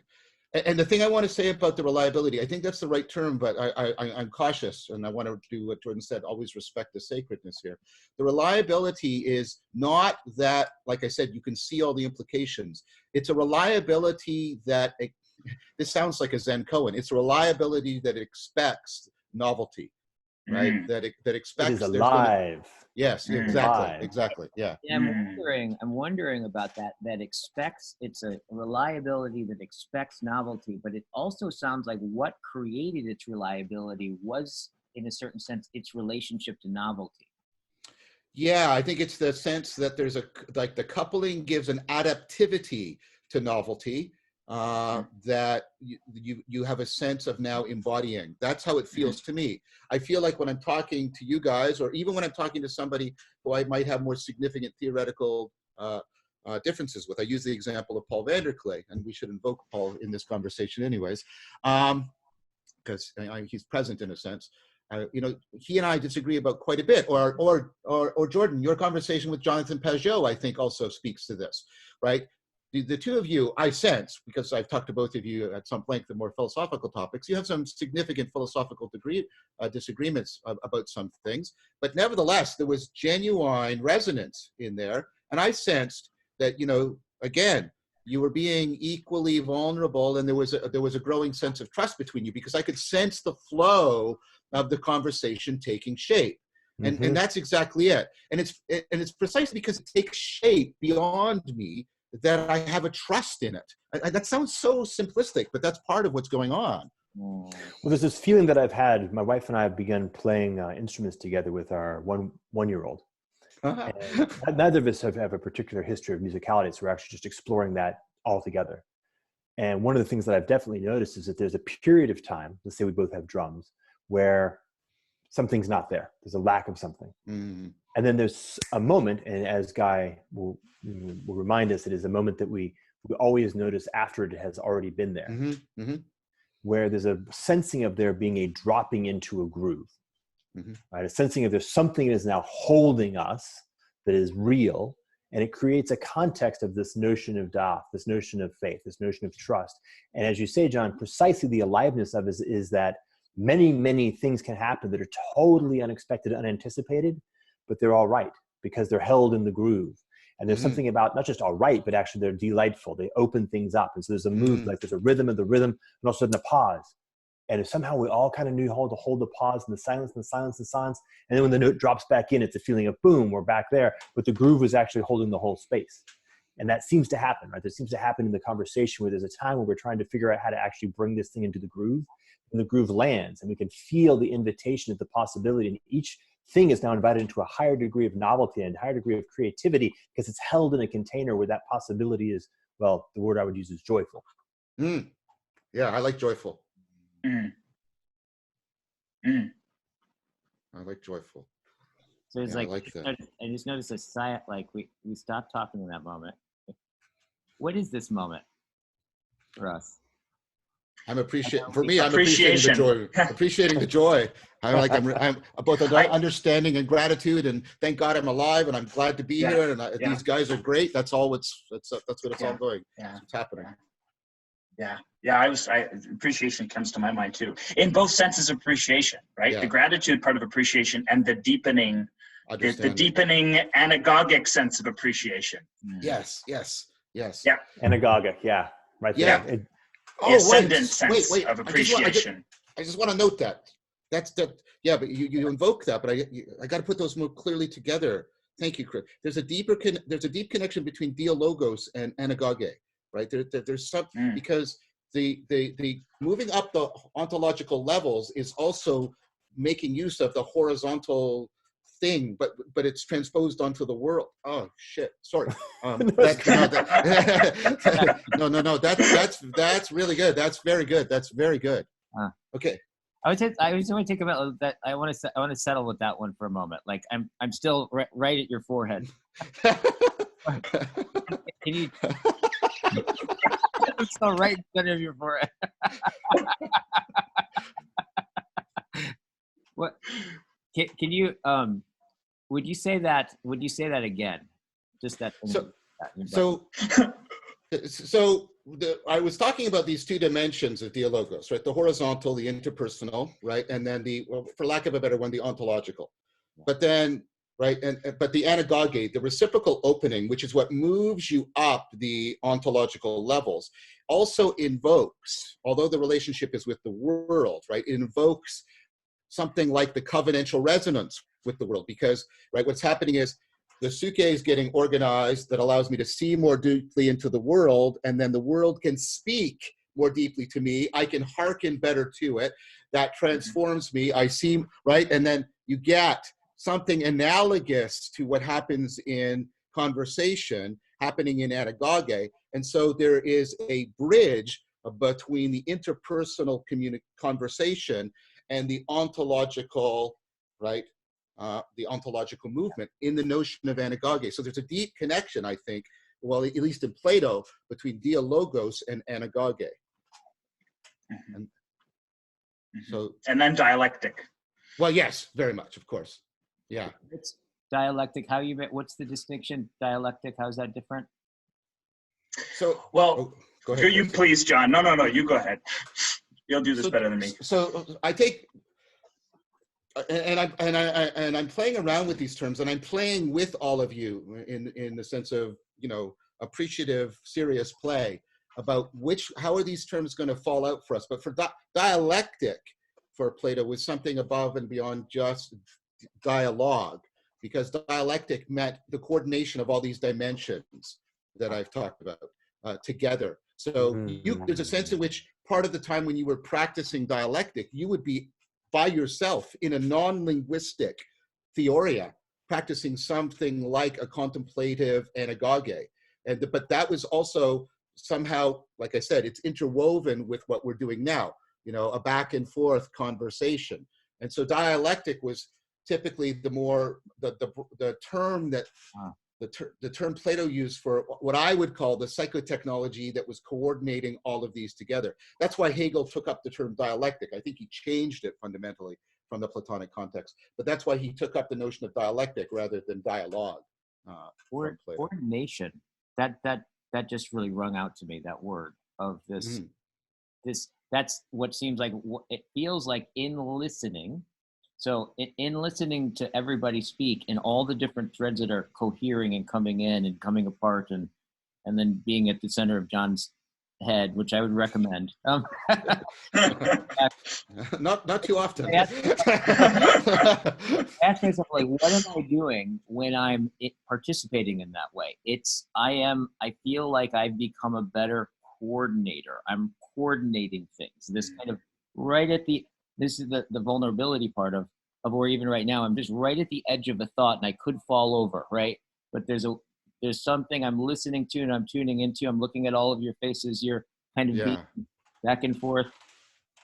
Speaker 1: And the thing I want to say about the reliability, I think that's the right term, but I'm cautious, and I want to do what Jordan said, always respect the sacredness here. The reliability is not that, like I said, you can see all the implications. It's a reliability that, this sounds like a Zen koan, it's a reliability that expects novelty, right? That expects—
Speaker 3: it is alive.
Speaker 1: Yes, exactly. Yeah.
Speaker 4: I'm wondering about that. That expects, it's a reliability that expects novelty, but it also sounds like what created its reliability was, in a certain sense, its relationship to novelty.
Speaker 1: Yeah, I think it's the sense that there's the coupling gives an adaptivity to novelty that you have a sense of now embodying. That's how it feels to me. I feel like when I'm talking to you guys, or even when I'm talking to somebody who I might have more significant theoretical differences with, I use the example of Paul Vanderklay, and we should invoke Paul in this conversation anyways, because he's present in a sense. He and I disagree about quite a bit, or Jordan, your conversation with Jonathan Pajot, I think, also speaks to this, right? The two of you, I sense, because I've talked to both of you at some length of more philosophical topics, you have some significant philosophical disagreements about some things, but nevertheless, there was genuine resonance in there, and I sensed that, again, you were being equally vulnerable, and there was a growing sense of trust between you, because I could sense the flow of the conversation taking shape. And that's exactly it. And it's precisely because it takes shape beyond me that I have a trust in it. That sounds so simplistic, but that's part of what's going on.
Speaker 3: Well, there's this feeling that I've had. My wife and I have begun playing instruments together with our one-year-old. And neither of us have a particular history of musicality, so we're actually just exploring that all together. And one of the things that I've definitely noticed is that there's a period of time, let's say we both have drums, where something's not there. There's a lack of something. And then there's a moment, and as Guy will remind us, it is a moment that we always notice after it has already been there, where there's a sensing of there being a dropping into a groove, right? A sensing of there's something that is now holding us that is real, and it creates a context of this notion of da'at, this notion of faith, this notion of trust. And as you say, John, precisely the aliveness of it is that many, many things can happen that are totally unexpected, unanticipated, but they're all right because they're held in the groove. And there's something about not just all right, but actually they're delightful. They open things up. And so there's a move, like there's a rhythm of the rhythm, and all of a sudden a pause. And if somehow we all kind of knew how to hold the pause and the silence and the silence and the silence. And then when the note drops back in, it's a feeling of boom, we're back there. But the groove is actually holding the whole space. And that seems to happen, right? That seems to happen in the conversation where there's a time where we're trying to figure out how to actually bring this thing into the groove. And the groove lands, and we can feel the invitation of the possibility. And each thing is now invited into a higher degree of novelty and a higher degree of creativity because it's held in a container where that possibility is, well, the word I would use is joyful.
Speaker 1: Yeah, I like joyful. I like joyful.
Speaker 4: So it's
Speaker 1: Yeah,
Speaker 4: like,
Speaker 1: I like that.
Speaker 4: I just noticed a sigh, like we stopped talking in that moment. What is this moment for us?
Speaker 1: I'm appreciating the joy. Appreciating the joy. I'm both understanding and gratitude, and thank God I'm alive, and I'm glad to be here. And these guys are great. That's all. That's what it's all going. That's what's happening.
Speaker 2: Appreciation comes to my mind too, in both senses of appreciation, right? The gratitude part of appreciation and the deepening, the deepening anagogic sense of appreciation.
Speaker 1: Yes. Yeah.
Speaker 3: Anagogic, right there.
Speaker 1: Yeah.
Speaker 2: The ascendant sense of appreciation.
Speaker 1: I just want to note that. That's that. Yeah, but you invoke that, but I got to put those more clearly together. Thank you, Chris. There's a deep connection between Dialogos and anagoge, right? There's some because the moving up the ontological levels is also making use of the horizontal thing, but it's transposed onto the world. Oh shit! Sorry. No, that's really good. That's very good. That's very good. Okay.
Speaker 4: I just want to take about that. I want to settle with that one for a moment. Like I'm still right at your forehead. Can you? I'm still right in the center of your forehead. What? Can you? Would you say that? Would you say that again? Just that.
Speaker 1: I was talking about these two dimensions of Dialogos, right? The horizontal, the interpersonal, right? And then for lack of a better one, the ontological. But then, right? But the anagoge, the reciprocal opening, which is what moves you up the ontological levels, also invokes, although the relationship is with the world, right? It invokes something like the covenantal resonance with the world, because, right, what's happening is the suke is getting organized that allows me to see more deeply into the world, and then the world can speak more deeply to me. I can hearken better to it. That transforms me. I see, right? And then you get something analogous to what happens in conversation happening in anagoge. And so there is a bridge between the interpersonal conversation and the ontological, right? The ontological movement in the notion of anagoge. So there's a deep connection, I think, well, at least in Plato, between Dialogos and anagoge.
Speaker 2: And then dialectic.
Speaker 1: Well, yes, very much, of course. Yeah.
Speaker 4: It's dialectic. What's the distinction? Dialectic, how's that different?
Speaker 1: So,
Speaker 2: well,
Speaker 1: go ahead.
Speaker 2: You please, John. No, you go ahead. You'll do this better than me.
Speaker 1: So I take, and I'm playing around with these terms, and I'm playing with all of you in the sense of, appreciative, serious play about how are these terms going to fall out for us. But for dialectic, for Plato, was something above and beyond just dialogue, because dialectic meant the coordination of all these dimensions that I've talked about together. So there's a sense in which part of the time when you were practicing dialectic, you would be by yourself in a non-linguistic theoria, practicing something like a contemplative anagoge. But that was also somehow, like I said, it's interwoven with what we're doing now, a back and forth conversation. And so dialectic was typically the term that the term Plato used for what I would call the psychotechnology that was coordinating all of these together. That's why Hegel took up the term dialectic. I think he changed it fundamentally from the Platonic context, but that's why he took up the notion of dialectic rather than dialogue.
Speaker 4: Coordination, that just really rung out to me, that word of this. That's what seems like, it feels like in listening. So in listening to everybody speak and all the different threads that are cohering and coming in and coming apart and then being at the center of John's head, which I would recommend.
Speaker 1: Not too often.
Speaker 4: Ask myself, like, what am I doing when I'm participating in that way? I feel like I've become a better coordinator. I'm coordinating things. This kind of this is the vulnerability part of where even right now, I'm just right at the edge of a thought and I could fall over, right? But there's something I'm listening to and I'm tuning into. I'm looking at all of your faces. You're kind of being back and forth.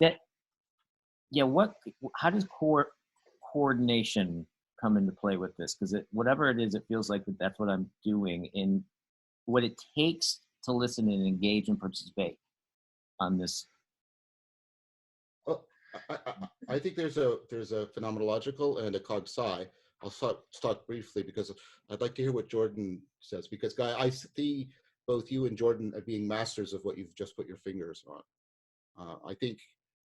Speaker 4: How does coordination come into play with this? Because whatever it is, it feels like that's what I'm doing in what it takes to listen and engage and participate on this.
Speaker 1: I think there's a phenomenological and a cog sci. I'll talk briefly because I'd like to hear what Jordan says, because Guy, I see both you and Jordan as being masters of what you've just put your fingers on. I think,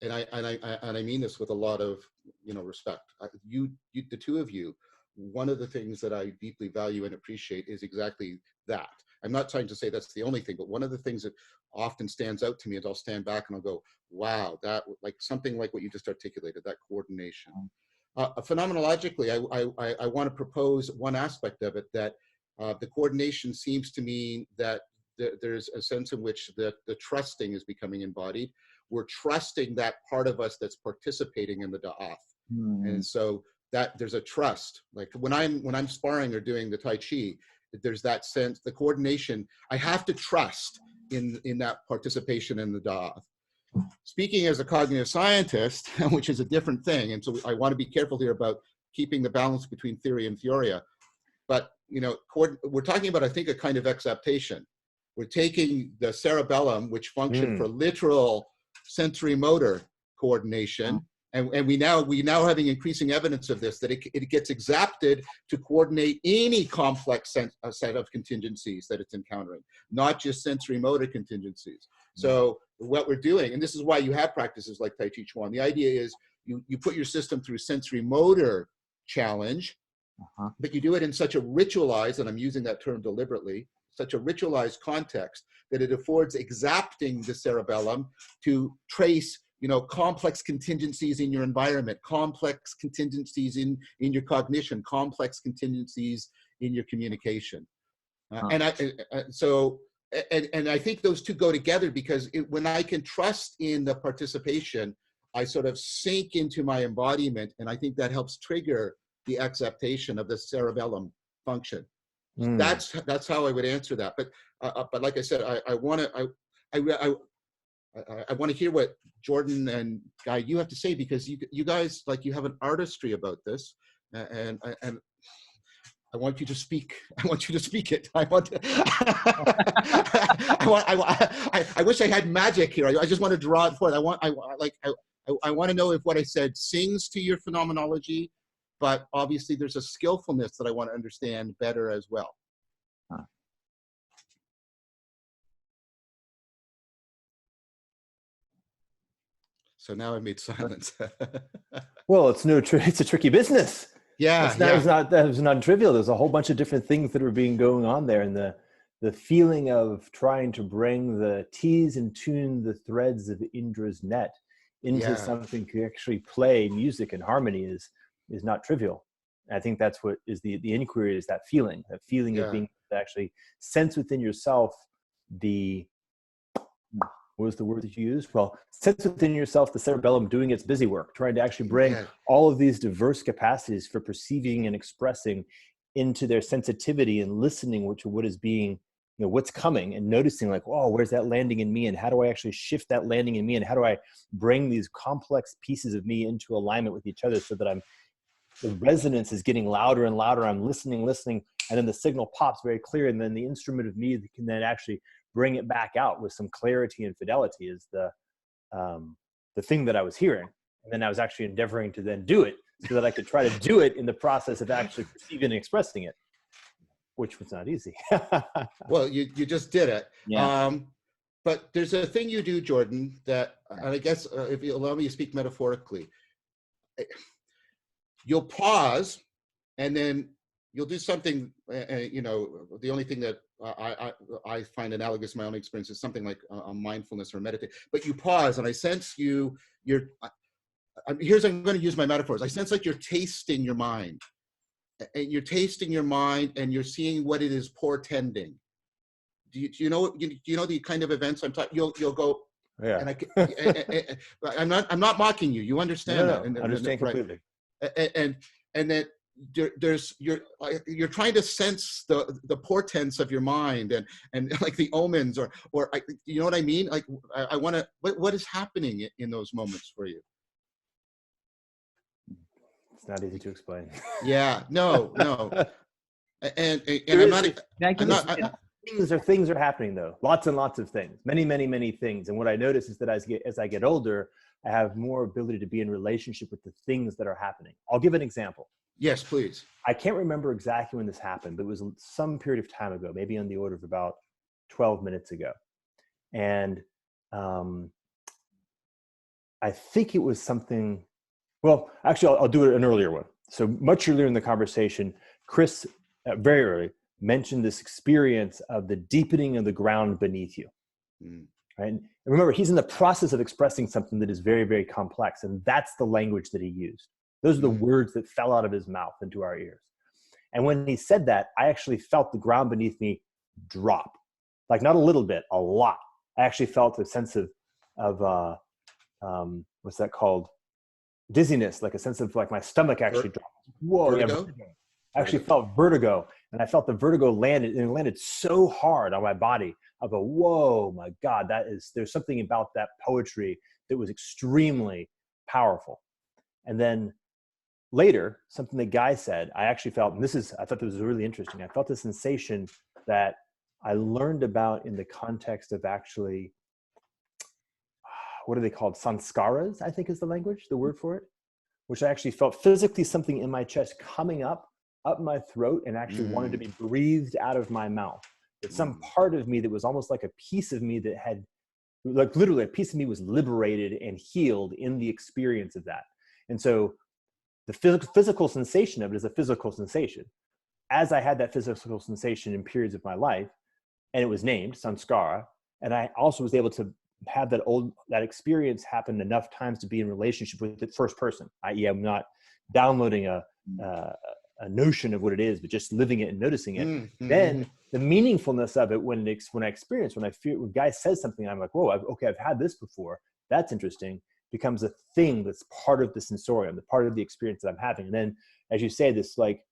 Speaker 1: and I mean this with a lot of respect. The two of you, one of the things that I deeply value and appreciate is exactly that. I'm not trying to say that's the only thing, but one of the things that often stands out to me is I'll stand back and I'll go, wow, that, like something like what you just articulated, that coordination. Phenomenologically, I want to propose one aspect of it, that the coordination seems to mean that there's a sense in which the trusting is becoming embodied. We're trusting that part of us that's participating in the da'ath. And so that there's a trust. Like when I'm sparring or doing the Tai Chi, there's that sense, the coordination, I have to trust in that participation in the da'ath. Speaking as a cognitive scientist, which is a different thing, and so I want to be careful here about keeping the balance between theory and theoria, but we're talking about, I think, a kind of exaptation. We're taking the cerebellum, which functioned for literal sensory motor coordination, and we now having increasing evidence of this, that it gets exapted to coordinate any complex set of contingencies that it's encountering, not just sensory motor contingencies. So what we're doing, and this is why you have practices like Tai Chi Chuan, the idea is you put your system through sensory motor challenge, but you do it in such a ritualized, and I'm using that term deliberately, such a ritualized context that it affords exapting the cerebellum to trace complex contingencies in your environment, complex contingencies in your cognition, complex contingencies in your communication. And I think those two go together, because when I can trust in the participation, I sort of sink into my embodiment, and I think that helps trigger the exaptation of the cerebellum function. That's how I would answer that. But like I said, I want to hear what Jordan and Guy you have to say, because you guys, like, you have an artistry about this, and I want you to speak. I want you to speak it. I wish I had magic here. I just want to draw it forth. I want to know if what I said sings to your phenomenology, but obviously there's a skillfulness that I want to understand better as well. So now I made silence.
Speaker 3: Well, it's a tricky business.
Speaker 1: Yeah,
Speaker 3: It's not trivial. There's a whole bunch of different things that are going on there, and the the feeling of trying to bring the tease and tune the threads of Indra's net into something to actually play music and harmony is not trivial. And I think that's what is the inquiry, is that feeling of being able to actually sense within yourself what was the word that you used? Well, sense within yourself the cerebellum doing its busy work, trying to actually bring all of these diverse capacities for perceiving and expressing into their sensitivity and listening to what is being, what's coming, and noticing like, oh, where's that landing in me? And how do I actually shift that landing in me? And how do I bring these complex pieces of me into alignment with each other so that the resonance is getting louder and louder. I'm listening, and then the signal pops very clear. And then the instrument of me can then actually bring it back out with some clarity and fidelity is the thing that I was hearing. And then I was actually endeavoring to then do it so that I could try to do it in the process of actually perceiving and expressing it, which was not easy.
Speaker 1: Well, you just did it.
Speaker 4: Yeah.
Speaker 1: But there's a thing you do, Jordan, that, and I guess if you allow me to speak metaphorically, you'll pause and then you'll do something, the only thing that I find analogous to my own experience is something like a mindfulness or meditation, but you pause and I sense I'm going to use my metaphors. I sense like you're tasting your mind, and you're tasting your mind and you're seeing what it is portending. Do you know the kind of events I'm talking? You'll go, and I'm not mocking you. You understand that?
Speaker 3: I understand completely.
Speaker 1: And then you're trying to sense the portents of your mind and like the omens or you know what I mean? Like I want to. What is happening in those moments for you?
Speaker 3: It's not easy to explain.
Speaker 1: Yeah, no. And I'm not.
Speaker 3: Things are happening though. Lots and lots of things. Many things. And what I notice is that as I get older, I have more ability to be in relationship with the things that are happening. I'll give an example.
Speaker 1: Yes, please.
Speaker 3: I can't remember exactly when this happened, but it was some period of time ago, maybe on the order of about 12 minutes ago. And I think it was something, well, actually, I'll do it an earlier one. So much earlier in the conversation, Chris, very early, mentioned this experience of the deepening of the ground beneath you. Right? And remember, he's in the process of expressing something that is very, very complex. And that's the language that he used. Those are the words that fell out of his mouth into our ears. And when he said that, I actually felt the ground beneath me drop. Like not a little bit, a lot. I actually felt a sense of what's that called? Dizziness, like a sense of like my stomach actually dropped. Whoa, vertigo? I actually felt vertigo. And I felt the vertigo landed, and it landed so hard on my body. I go, whoa, my God, there's something about that poetry that was extremely powerful. And then later, something the guy said, I actually felt, and I thought this was really interesting. I felt a sensation that I learned about in the context of actually, what are they called? Sanskaras, I think is the word for it, which I actually felt physically something in my chest coming up my throat and actually wanted to be breathed out of my mouth. It's some part of me that was almost like a piece of me that had, like literally a piece of me was liberated and healed in the experience of that. And so the physical sensation of it is a physical sensation. As I had that physical sensation in periods of my life, and it was named Samskara, and I also was able to have that experience happen enough times to be in relationship with the first person, i.e. I'm not downloading a notion of what it is, but just living it and noticing it. Then the meaningfulness of it when guy says something, I'm like, whoa, I've had this before. That's interesting. Becomes a thing that's part of the sensorium, the part of the experience that I'm having. And then, as you say, this like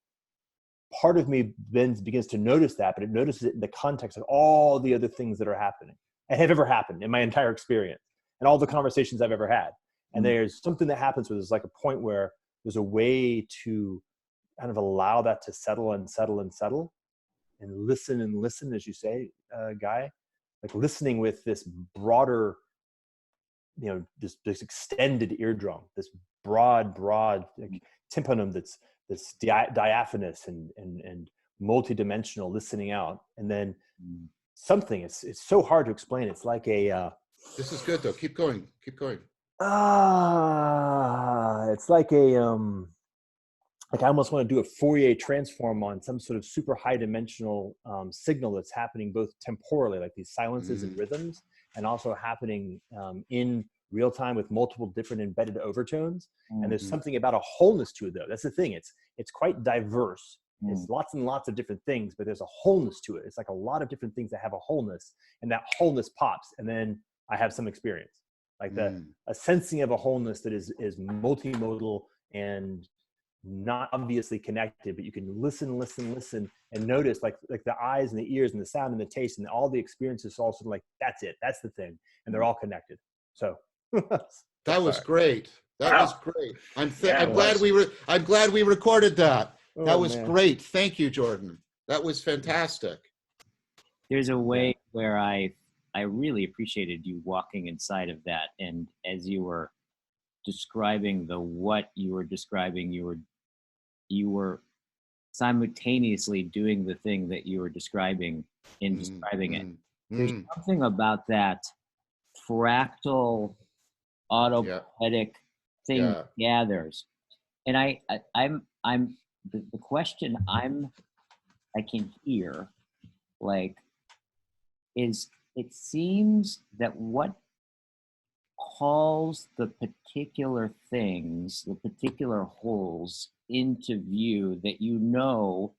Speaker 3: part of me then begins to notice that, but it notices it in the context of all the other things that are happening and have ever happened in my entire experience and all the conversations I've ever had. And there's something that happens where there's like a point where there's a way to kind of allow that to settle and listen, as you say, Guy, like listening with this broader, this extended eardrum, this broad like, tympanum that's diaphanous and multidimensional, listening out. And then something, it's so hard to explain. It's like a
Speaker 1: this is good though, keep going.
Speaker 3: It's like a like I almost want to do a Fourier transform on some sort of super high dimensional signal that's happening both temporally, like these silences and rhythms, and also happening in real time with multiple different embedded overtones. And there's something about a wholeness to it, though. That's the thing. It's quite diverse. It's lots and lots of different things, but there's a wholeness to it. It's like a lot of different things that have a wholeness, and that wholeness pops. And then I have some experience, like a sensing of a wholeness that is multimodal and not obviously connected, but you can listen and notice like the eyes and the ears and the sound and the taste and all the experiences all sort of like, that's it, that's the thing. And they're all connected. So
Speaker 1: that was great. That was great. I'm glad we recorded that.
Speaker 3: Oh,
Speaker 1: that was
Speaker 3: man.
Speaker 1: great. Thank you, Jordan. That was fantastic.
Speaker 4: There's a way where I really appreciated you walking inside of that. And as you were describing what you were describing, you were simultaneously doing the thing that you were describing in describing it. There's something about that fractal autopoietic thing that gathers. And I'm the question I can hear like is, it seems that what calls the particular things, the particular wholes into view that you know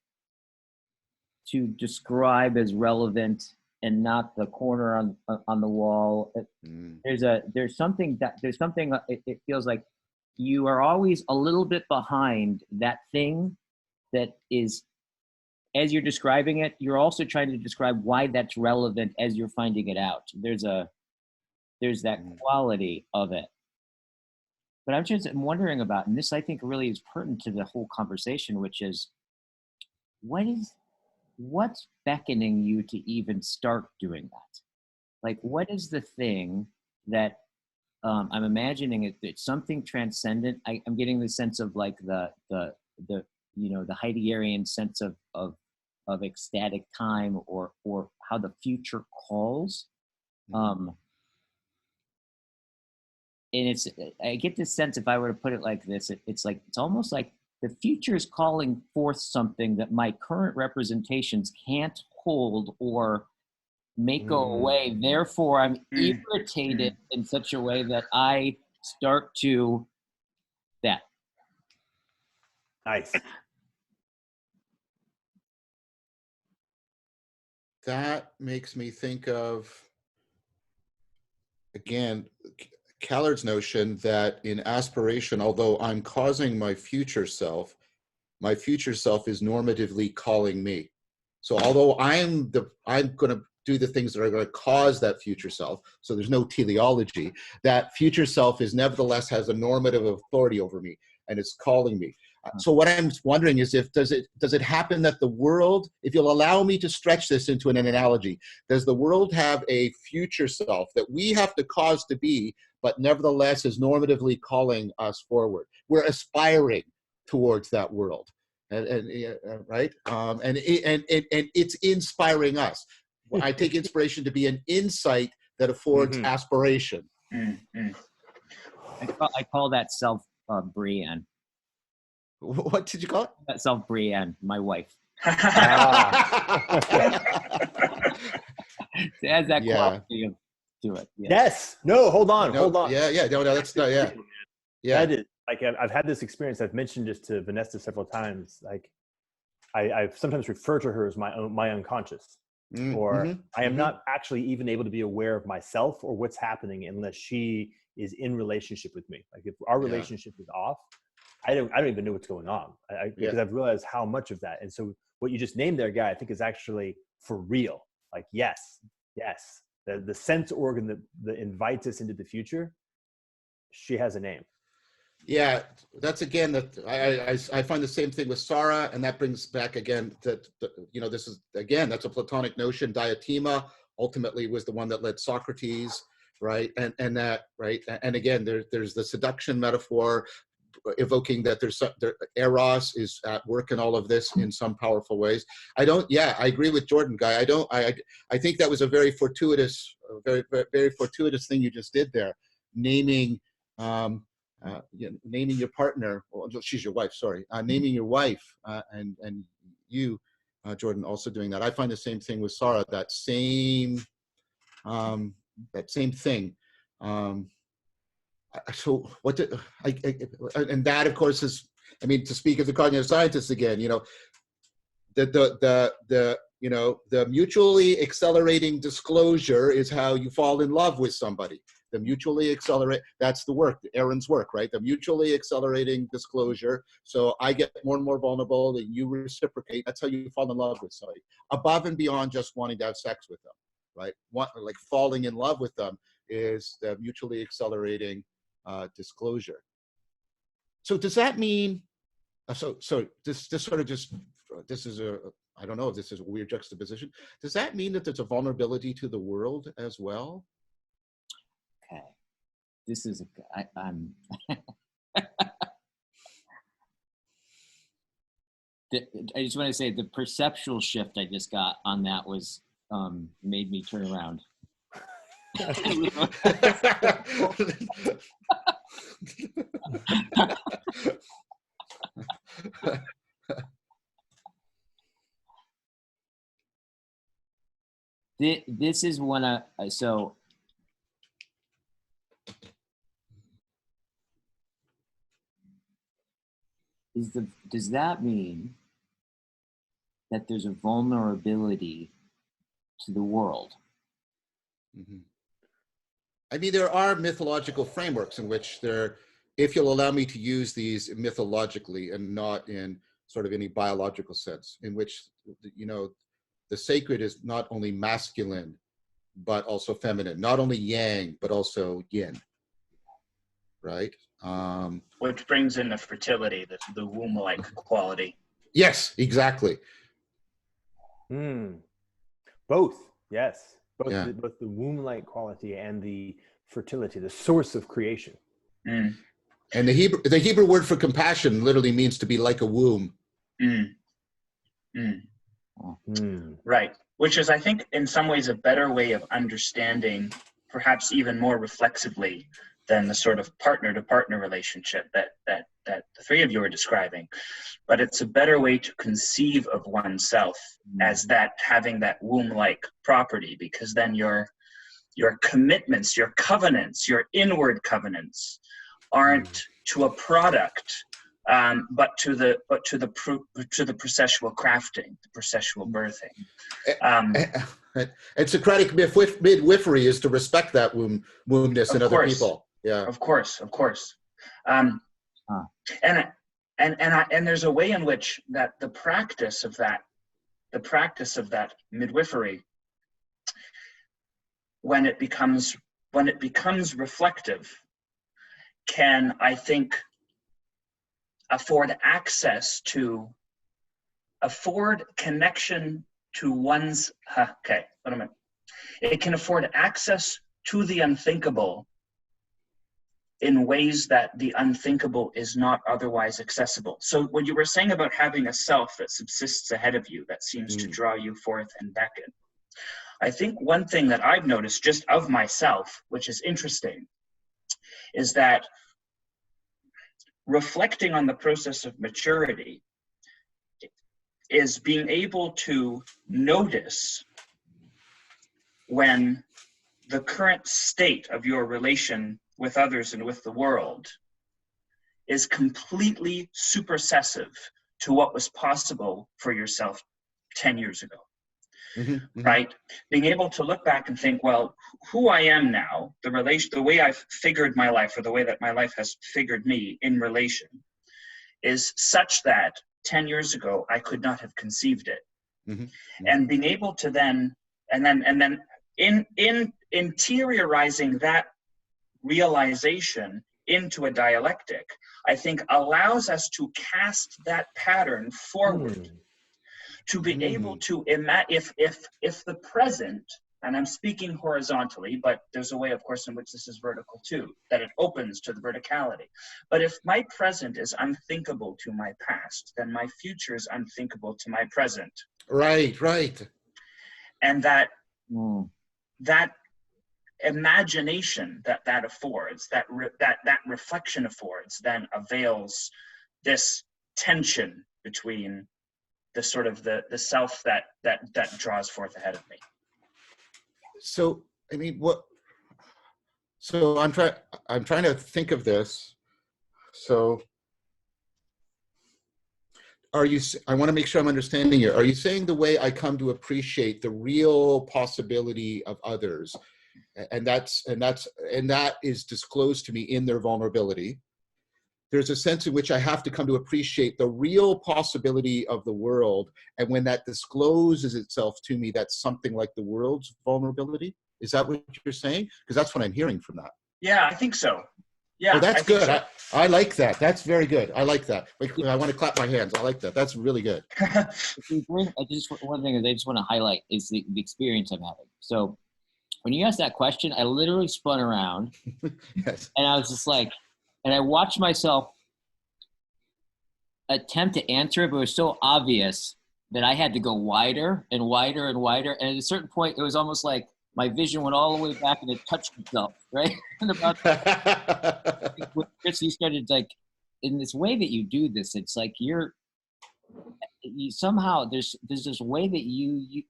Speaker 4: to describe as relevant and not the corner on the wall. There's something it feels like you are always a little bit behind that thing that is, as you're describing it, you're also trying to describe why that's relevant as you're finding it out. There's that quality of it. But I'm wondering about, and this I think really is pertinent to the whole conversation, which is what's beckoning you to even start doing that? Like, what is the thing that I'm imagining it's something transcendent. I'm getting the sense of like the Heideggerian sense of ecstatic time or how the future calls. And I get this sense, if I were to put it like this, it's almost like the future is calling forth something that my current representations can't hold or make go away. Therefore, I'm irritated in such a way that I start to that.
Speaker 3: Nice.
Speaker 1: That makes me think of, again, Callard's notion that in aspiration, although I'm causing my future self is normatively calling me. So although I'm going to do the things that are going to cause that future self, so there's no teleology, that future self is nevertheless has a normative authority over me and it's calling me. So what I'm wondering is, does it happen that the world, if you'll allow me to stretch this into an analogy, does the world have a future self that we have to cause to be, but nevertheless is normatively calling us forward? We're aspiring towards that world, right? And it's inspiring us. I take inspiration to be an insight that affords aspiration.
Speaker 4: I call that self-Brienne.
Speaker 1: What did you call it?
Speaker 4: That self-Brienne, my wife. It has that quality to it. Yeah.
Speaker 3: Yes. No, hold on.
Speaker 1: No, that's not, yeah.
Speaker 3: That is, like, I've had this experience. I've mentioned this to Vanessa several times. Like, I've sometimes referred to her as my unconscious, or I am not actually even able to be aware of myself or what's happening unless she is in relationship with me. Like, if our relationship is off, I don't even know what's going on, because I've realized how much of that. And so what you just named there, Guy, I think is actually for real. Like, yes, the sense organ that invites us into the future, she has a name.
Speaker 1: Yeah, that's again that I find the same thing with Sarah, and that brings back again that this is again, that's a Platonic notion. Diotima ultimately was the one that led Socrates, right? And that, right? And again, there's the seduction metaphor, evoking that Eros is at work in all of this in some powerful ways. I agree with Jordan, Guy. I think that was a very fortuitous thing you just did there, naming naming your partner, well, she's your wife, sorry, naming your wife, and you, Jordan, also doing that. I find the same thing with Sarah, that same thing. So what did and that, of course, is, I mean, to speak as a cognitive scientist again, the mutually accelerating disclosure is how you fall in love with somebody. The mutually accelerate, that's the work, Aaron's work, right? The mutually accelerating disclosure. So I get more and more vulnerable and you reciprocate. That's how you fall in love with somebody, above and beyond just wanting to have sex with them, right? Like falling in love with them is the mutually accelerating disclosure. So does that mean, so this sort of just, this is a, I don't know if this is a weird juxtaposition. Does that mean that there's a vulnerability to the world as well?
Speaker 4: Okay, this is I'm. I just want to say the perceptual shift I just got on that was made me turn around. This is one of so. Does that mean that there's a vulnerability to the world?
Speaker 1: Mm-hmm. I mean, there are mythological frameworks in which if you'll allow me to use these mythologically and not in sort of any biological sense, in which, the sacred is not only masculine, but also feminine, not only yang, but also yin, right?
Speaker 2: Which brings in the fertility, the womb-like quality.
Speaker 1: Yes, exactly.
Speaker 3: Both, yes. Both,
Speaker 1: yeah.
Speaker 3: both the womb-like quality and the fertility, the source of creation.
Speaker 1: And the Hebrew word for compassion literally means to be like a womb.
Speaker 2: Right, which is, I think, in some ways a better way of understanding, perhaps even more reflexively, than the sort of partner-to-partner relationship that the three of you are describing. But it's a better way to conceive of oneself as that, having that womb-like property, because then your commitments, your covenants, your inward covenants aren't to a product, but to the processual crafting, the processual birthing.
Speaker 1: And Socratic midwifery is to respect that wombness in other people. Yeah,
Speaker 2: of course. And there's a way in which that the practice of that midwifery, when it becomes reflective, can, I think, afford connection to one's, it can afford access to the unthinkable in ways that the unthinkable is not otherwise accessible. So what you were saying about having a self that subsists ahead of you, that seems to draw you forth and beckon, I think one thing that I've noticed just of myself, which is interesting, is that reflecting on the process of maturity is being able to notice when the current state of your relation with others and with the world is completely supersessive to what was possible for yourself 10 years ago. Right? Being able to look back and think, well, who I am now, the way I've figured my life, or the way that my life has figured me in relation, is such that 10 years ago I could not have conceived it. And being able to then interiorizing that realization into a dialectic, I think allows us to cast that pattern forward, to be able to imagine if the present, and I'm speaking horizontally, but there's a way, of course, in which this is vertical too, that it opens to the verticality. But if my present is unthinkable to my past, then my future is unthinkable to my present.
Speaker 1: Right.
Speaker 2: And that imagination that affords, that reflection affords, then avails this tension between the sort of the self that draws forth ahead of me.
Speaker 1: So, I mean, so I'm trying to think of this. So I want to make sure I'm understanding you. Are you saying the way I come to appreciate the real possibility of others, and that is disclosed to me in their vulnerability, there's a sense in which I have to come to appreciate the real possibility of the world, and when that discloses itself to me, that's something like the world's vulnerability? Is that what you're saying? Because that's what I'm hearing from that.
Speaker 2: Yeah, I think so. Yeah,
Speaker 1: Oh, that's good.
Speaker 2: So.
Speaker 1: I like that. That's very good. I like that. I want to clap my hands. I like that. That's really good.
Speaker 4: One thing that I just want to highlight is the experience I'm having. So when you asked that question, I literally spun around
Speaker 1: Yes.
Speaker 4: and I was just like, and I watched myself attempt to answer it, but it was so obvious that I had to go wider and wider and wider. And at a certain point, it was almost like my vision went all the way back and it touched itself, right? And about Chris, you started like, in this way that you do this, it's like you somehow there's this way that you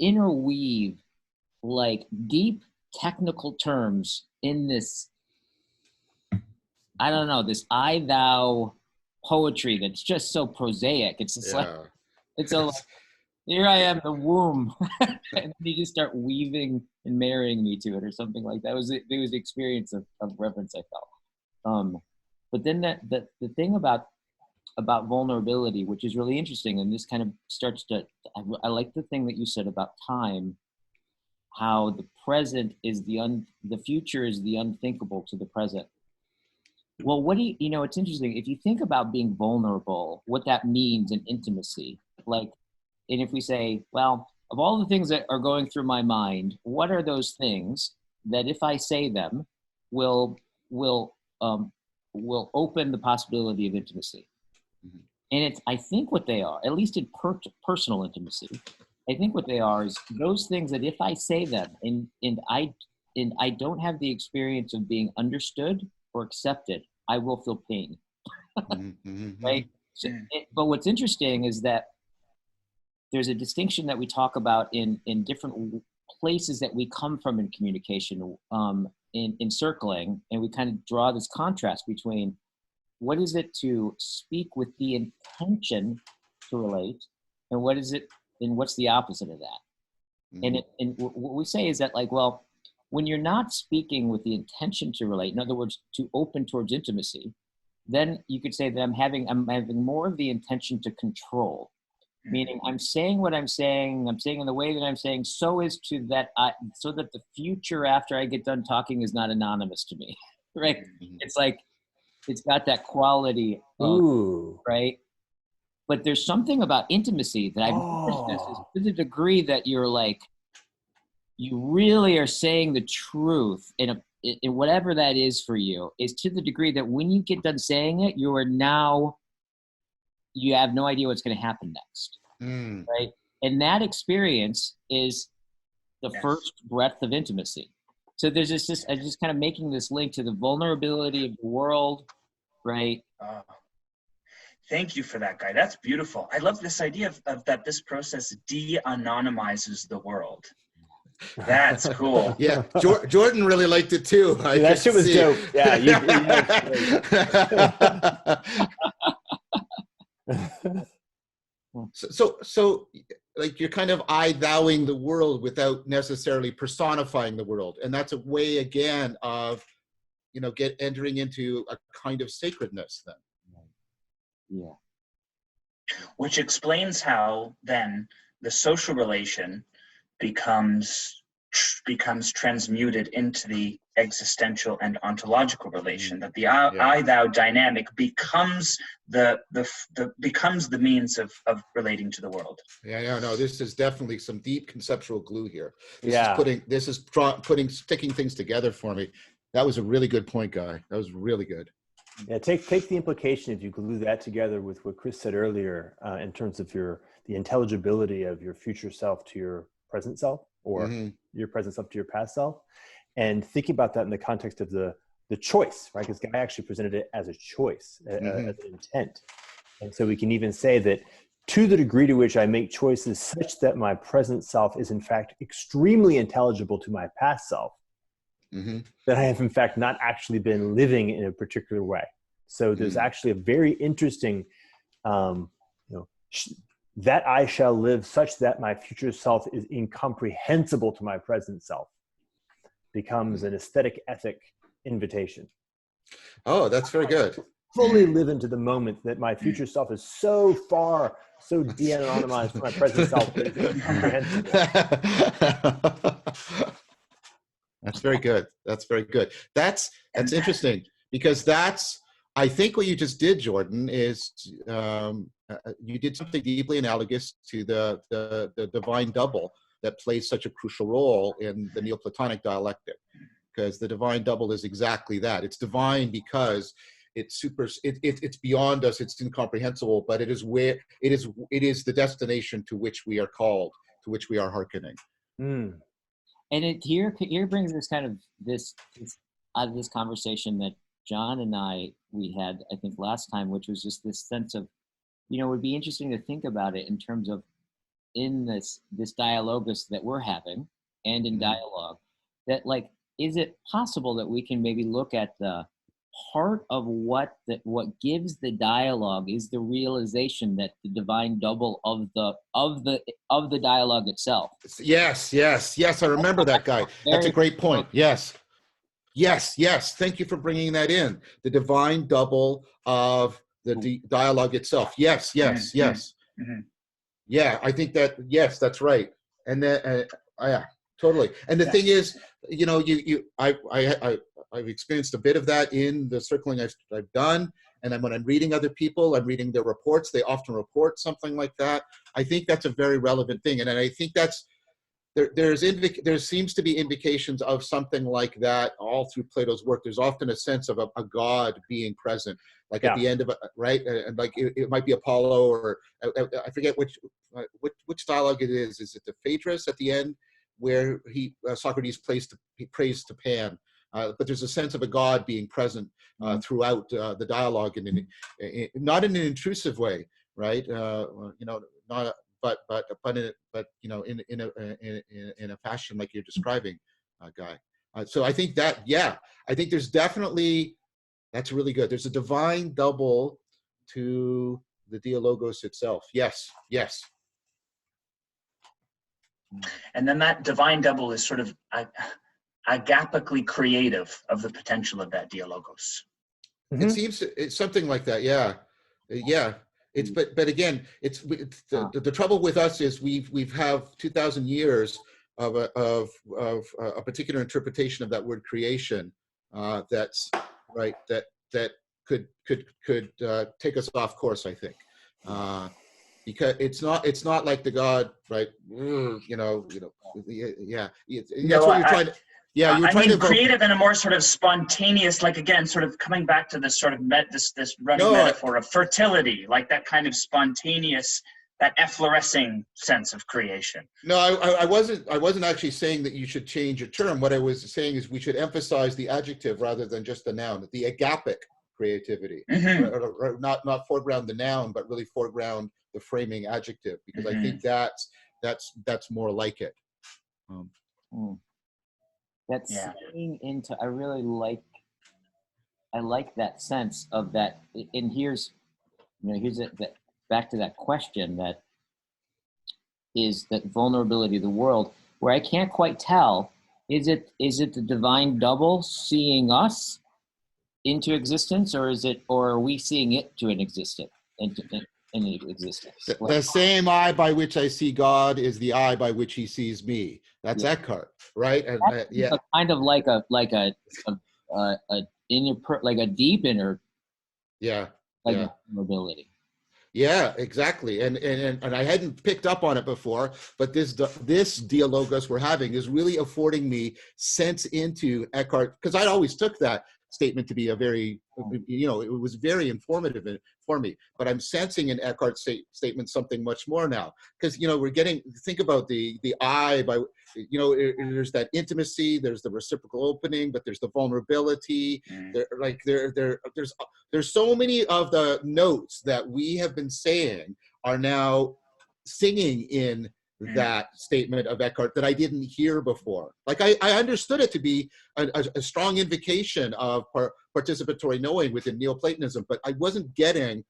Speaker 4: interweave like deep technical terms in this, I don't know, this I thou poetry that's just so prosaic. It's just like, it's a, here I am, the womb. And then you just start weaving and marrying me to it or something like that. It was the experience of reverence I felt. But then the thing about vulnerability, which is really interesting, and this kind of starts to, I like the thing that you said about time, how the present is the future is the unthinkable to the present. Well, it's interesting. If you think about being vulnerable, what that means in intimacy, and if we say, well, of all the things that are going through my mind, what are those things that if I say them will open the possibility of intimacy? Mm-hmm. And I think what they are, at least in personal intimacy, I think what they are is those things that if I say them and I don't have the experience of being understood or accepted, I will feel pain. Mm-hmm. Right? So, but what's interesting is that there's a distinction that we talk about in different places that we come from in communication, in circling, and we kind of draw this contrast between what is it to speak with the intention to relate, and what is it, and what's the opposite of that? Mm-hmm. And what we say is that, like, well, when you're not speaking with the intention to relate, in other words, to open towards intimacy, then you could say that I'm having more of the intention to control. Meaning I'm saying what I'm saying in the way that I'm saying, so that the future after I get done talking is not anonymous to me, right? Mm-hmm. It's like, it's got that quality of, right? But there's something about intimacy that I've noticed this is to the degree that you're like, you really are saying the truth in whatever that is for you, is to the degree that when you get done saying it, you have no idea what's going to happen next, right? And that experience is the first breath of intimacy. So there's just I'm just kind of making this link to the vulnerability of the world, right?
Speaker 2: Thank you for that, Guy. That's beautiful. I love this idea of that this process de-anonymizes the world. That's cool.
Speaker 1: Yeah, Jordan really liked it too.
Speaker 3: That shit was dope. Yeah,
Speaker 1: So like you're kind of I-thouing the world without necessarily personifying the world, and that's a way again of entering into a kind of sacredness then.
Speaker 4: Yeah.
Speaker 2: Which explains how then the social relation becomes transmuted into the existential and ontological relation, that the I-thou dynamic becomes the means of relating to the world.
Speaker 1: No, this is definitely some deep conceptual glue here. This is sticking things together for me. That was a really good point, Guy. That was really good.
Speaker 3: Yeah, take the implication, if you glue that together with what Chris said earlier, in terms of the intelligibility of your future self to your present self, or your present self to your past self, and thinking about that in the context of the choice, right? Because Guy actually presented it as a choice, as an intent. And so we can even say that to the degree to which I make choices such that my present self is in fact extremely intelligible to my past self, that I have in fact not actually been living in a particular way. So there's actually a very interesting, that I shall live such that my future self is incomprehensible to my present self becomes an aesthetic ethic invitation.
Speaker 1: Oh, that's very good.
Speaker 3: Fully live into the moment that my future self is so far, so de-anonymized from my present self that it's incomprehensible.
Speaker 1: That's very good. That's very good. That's interesting, because I think what you just did, Jordan, is you did something deeply analogous to the divine double that plays such a crucial role in the Neoplatonic dialectic, because the divine double is exactly that. It's divine because it's beyond us, it's incomprehensible, but it is the destination to which we are called, to which we are hearkening.
Speaker 4: And it here brings us kind of this out of this conversation that John and we had, I think, last time, which was just this sense of, it would be interesting to think about it in terms of in this dialogos that we're having and in dialogue, that like, is it possible that we can maybe look at the part of what gives the dialogue is the realization that the divine double of the dialogue itself.
Speaker 1: Yes. I remember that guy. That's a great point. Yes. Thank you for bringing that in. The divine double of the dialogue itself. Yes. Yeah, I think that, yes, that's right. And then, yeah, totally. And the thing is, I've experienced a bit of that in the circling I've done. And then when I'm reading other people, I'm reading their reports. They often report something like that. I think that's a very relevant thing. And I think there seems to be indications of something like that all through Plato's work. There's often a sense of a god being present, like at the end of it, right? And like it might be Apollo, or I forget which dialogue it is. Is it the Phaedrus at the end, where Socrates prays to Pan? But there's a sense of a god being present throughout the dialogue, and not in an intrusive way, right? Not. But in a fashion like you're describing, Guy. So I think that, I think there's definitely, that's really good. There's a divine double to the Dialogos itself. Yes.
Speaker 2: And then that divine double is sort of agapically creative of the potential of that Dialogos.
Speaker 1: It seems it's something like that. Yeah. It's but again, the trouble with us is we've have 2,000 years of a particular interpretation of that word creation that's right that could take us off course, I think, because it's not like the God, right? That's what you're trying to. Yeah, you were trying to
Speaker 2: creative in a more sort of spontaneous, like again, sort of coming back to this sort of this running metaphor of fertility, like that kind of spontaneous, that efflorescing sense of creation.
Speaker 1: No, I wasn't actually saying that you should change a term. What I was saying is we should emphasize the adjective rather than just the noun, the agapic creativity, not foreground the noun, but really foreground the framing adjective, because I think that's more like it.
Speaker 4: That's seeing into, I like that sense of that. And here's back to that question that is that vulnerability of the world, where I can't quite tell, is it the divine double seeing us into existence, or are we seeing it to an existence? In existence.
Speaker 1: The same eye by which I see God is the eye by which He sees me. That's Eckhart, right? And
Speaker 4: kind of like a inner, like a deep inner, vulnerability.
Speaker 1: Yeah, exactly. And I hadn't picked up on it before, but this Dialogos we're having is really affording me sense into Eckhart, because I always took that statement to be a very, it was very informative for me. But I'm sensing in Eckhart's statement something much more now, because think about the I by, there's that intimacy, there's the reciprocal opening, but there's the vulnerability. There's so many of the notes that we have been saying are now singing in that statement of Eckhart that I didn't hear before. Like I understood it to be a strong invocation of participatory knowing within Neoplatonism, but I wasn't getting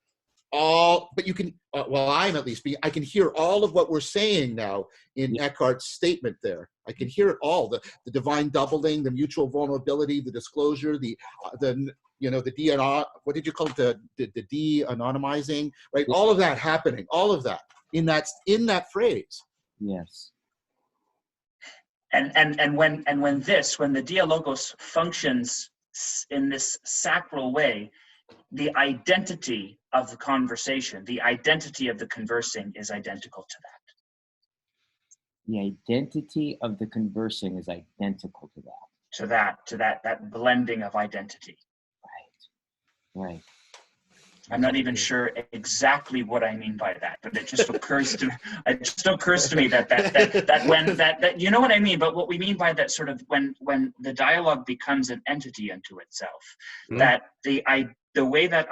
Speaker 1: all, but you can, I can hear all of what we're saying now in Eckhart's statement there. I can hear it all, the divine doubling, the mutual vulnerability, the disclosure, the de, what did you call it? The de-anonymizing, right? All of that happening, all of that in that phrase.
Speaker 4: Yes.
Speaker 2: And when the Dialogos functions in this sacral way, the identity of the conversation, the identity of the conversing is identical to that.
Speaker 4: The identity of the conversing is identical to that.
Speaker 2: To that blending of identity.
Speaker 4: Right.
Speaker 2: I'm not even sure exactly what I mean by that, but it just occurs to me. It just occurs to me that you know what I mean. But what we mean by that, sort of when the dialogue becomes an entity unto itself, that the way that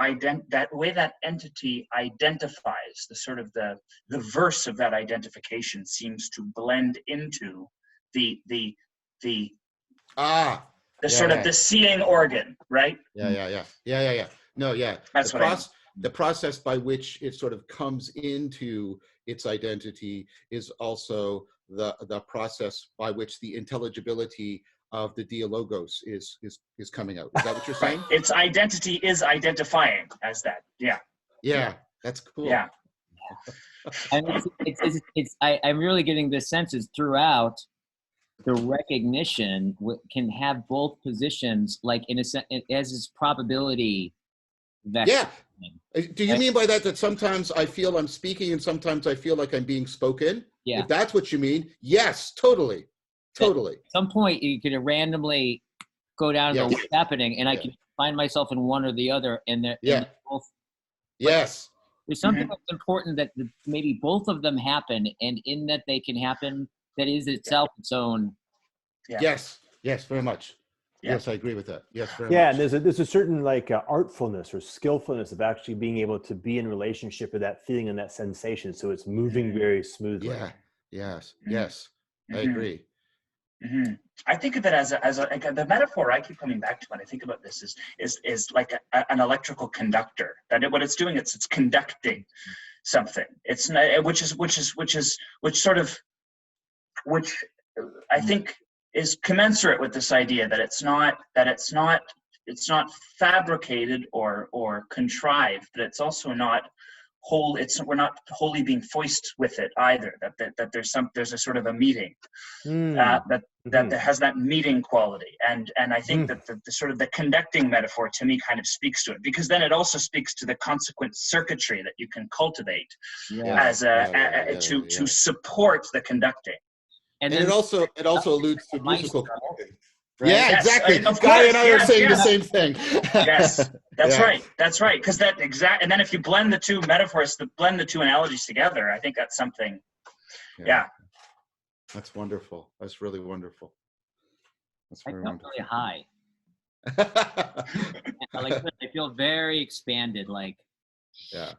Speaker 2: entity identifies, the sort of the verse of that identification seems to blend into the seeing organ, right?
Speaker 1: Yeah. No, yeah.
Speaker 2: That's what I mean.
Speaker 1: The process by which it sort of comes into its identity is also the process by which the intelligibility of the Dialogos is coming out. Is that what you're saying?
Speaker 2: Right. Its identity is identifying as that. Yeah.
Speaker 1: That's cool.
Speaker 2: Yeah.
Speaker 4: And I'm really getting this sense is throughout the recognition can have both positions, like in a sense, as is probability vector.
Speaker 1: Yeah. Do you mean by that sometimes I feel I'm speaking and sometimes I feel like I'm being spoken?
Speaker 4: Yeah.
Speaker 1: If that's what you mean, yes, totally.
Speaker 4: At some point, you could randomly go down to what's happening, and I can find myself in one or the other, and they're both.
Speaker 1: Yes.
Speaker 4: There's something that's important that maybe both of them happen, and in that they can happen, that is itself its own.
Speaker 2: Yeah.
Speaker 1: Yes, very much.
Speaker 2: Yeah.
Speaker 1: Yes, I agree with that. Yes, very much.
Speaker 3: Yeah, and there's a certain artfulness or skillfulness of actually being able to be in relationship with that feeling and that sensation, so it's moving very smoothly.
Speaker 1: Yeah. Yes. I agree.
Speaker 2: I think of it as the metaphor I keep coming back to when I think about this is like an electrical conductor. That what it's doing, it's conducting something. It's not, which I think is commensurate with this idea that it's not fabricated or contrived, but it's also not whole. We're not wholly being foist with it either. That there's a sort of a meeting that has that meeting quality, and I think that the sort of the conducting metaphor to me kind of speaks to it, because then it also speaks to the consequent circuitry that you can cultivate to support the conducting.
Speaker 4: And
Speaker 1: it also alludes to musical conducting.
Speaker 4: Right?
Speaker 1: Yeah,
Speaker 2: Yes,
Speaker 1: exactly.
Speaker 2: of
Speaker 1: Guy
Speaker 2: course,
Speaker 1: and I are saying the same thing.
Speaker 2: Yes, that's right. That's right. Because and then if you blend the two metaphors, blend the two analogies together, I think that's something. Yeah.
Speaker 1: That's wonderful. That's really wonderful. That's
Speaker 4: I
Speaker 1: very
Speaker 4: felt
Speaker 1: wonderful.
Speaker 4: really high. I feel very expanded.
Speaker 3: Yeah,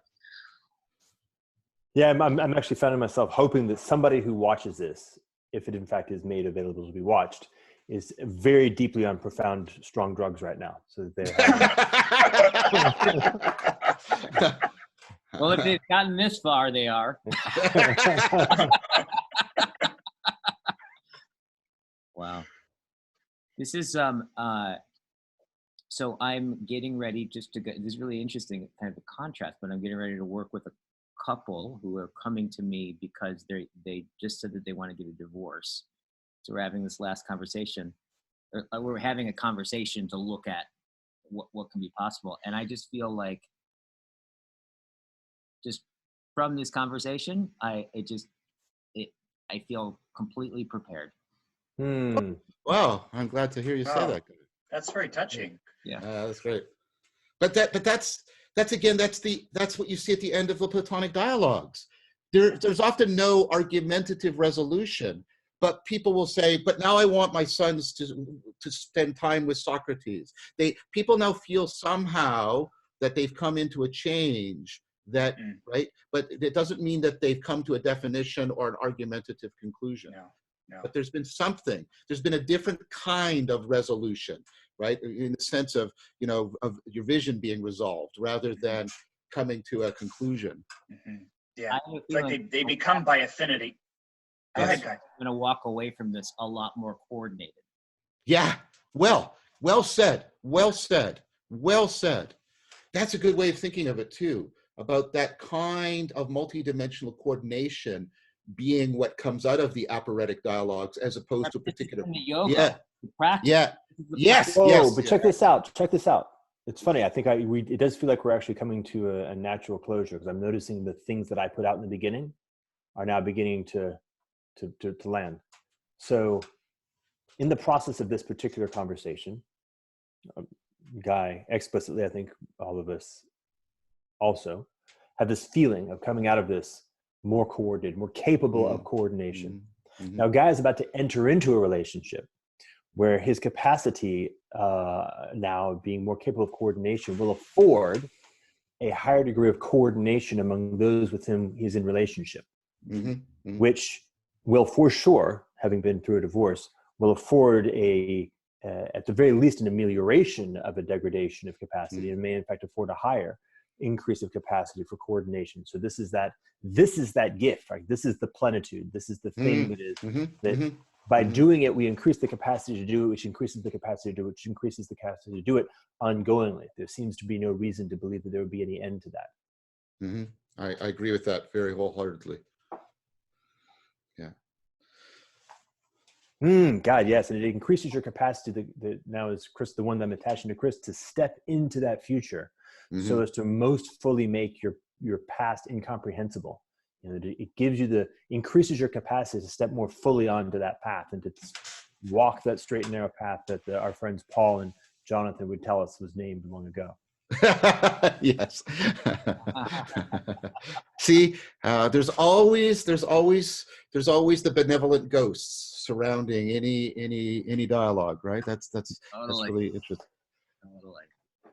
Speaker 3: I'm actually finding myself hoping that somebody who watches this, if it in fact is made available to be watched, is very deeply on profound strong drugs right now. So that they
Speaker 4: Well, if they've gotten this far, they are. Wow. This is so I'm getting ready just to go. This is really interesting, kind of a contrast, but I'm getting ready to work with a couple who are coming to me because they just said that they want to get a divorce. So we're having this last conversation. We're having a conversation to look at what can be possible. And I just feel like just from this conversation, I feel completely prepared.
Speaker 1: Wow, I'm glad to hear you say that.
Speaker 2: That's very touching.
Speaker 4: Yeah.
Speaker 1: That's great. But that's what you see at the end of the Platonic dialogues. There's often no argumentative resolution, but people will say, but now I want my sons to spend time with Socrates. People now feel somehow that they've come into a change that, right? But it doesn't mean that they've come to a definition or an argumentative conclusion.
Speaker 2: No.
Speaker 1: But there's been a different kind of resolution, right? In the sense of, of your vision being resolved rather than coming to a conclusion.
Speaker 2: Yeah, it's like they become by affinity.
Speaker 4: I'm going to walk away from this a lot more coordinated.
Speaker 1: Yeah, well said. That's a good way of thinking of it too, about that kind of multidimensional coordination being what comes out of the aphoretic dialogues as opposed to particular.
Speaker 4: The yoga, the practice.
Speaker 1: Yes.
Speaker 3: But check this out. It's funny. I think it does feel like we're actually coming to a natural closure, because I'm noticing the things that I put out in the beginning are now beginning to land. So in the process of this particular conversation, Guy, explicitly, I think all of us also have this feeling of coming out of this more coordinated, more capable of coordination. Now, Guy is about to enter into a relationship where his capacity now being more capable of coordination will afford a higher degree of coordination among those with whom he's in relationship, which will, for sure, having been through a divorce, will afford at the very least, an amelioration of a degradation of capacity, and may in fact afford a higher increase of capacity for coordination. So this is that gift, right? This is the plenitude. This is the thing that by doing it, we increase the capacity to do it, which increases the capacity to do it, which increases the capacity to do it ongoingly. There seems to be no reason to believe that there would be any end to that.
Speaker 1: I agree with that very wholeheartedly.
Speaker 3: God, yes, and it increases your capacity. Now is Chris, the one that I'm attaching to Chris, to step into that future, so as to most fully make your past incomprehensible. It increases your capacity to step more fully onto that path and to walk that straight and narrow path that our friends Paul and Jonathan would tell us was named long ago.
Speaker 1: Yes. See, there's always the benevolent ghosts surrounding any dialogue, right? That's really interesting.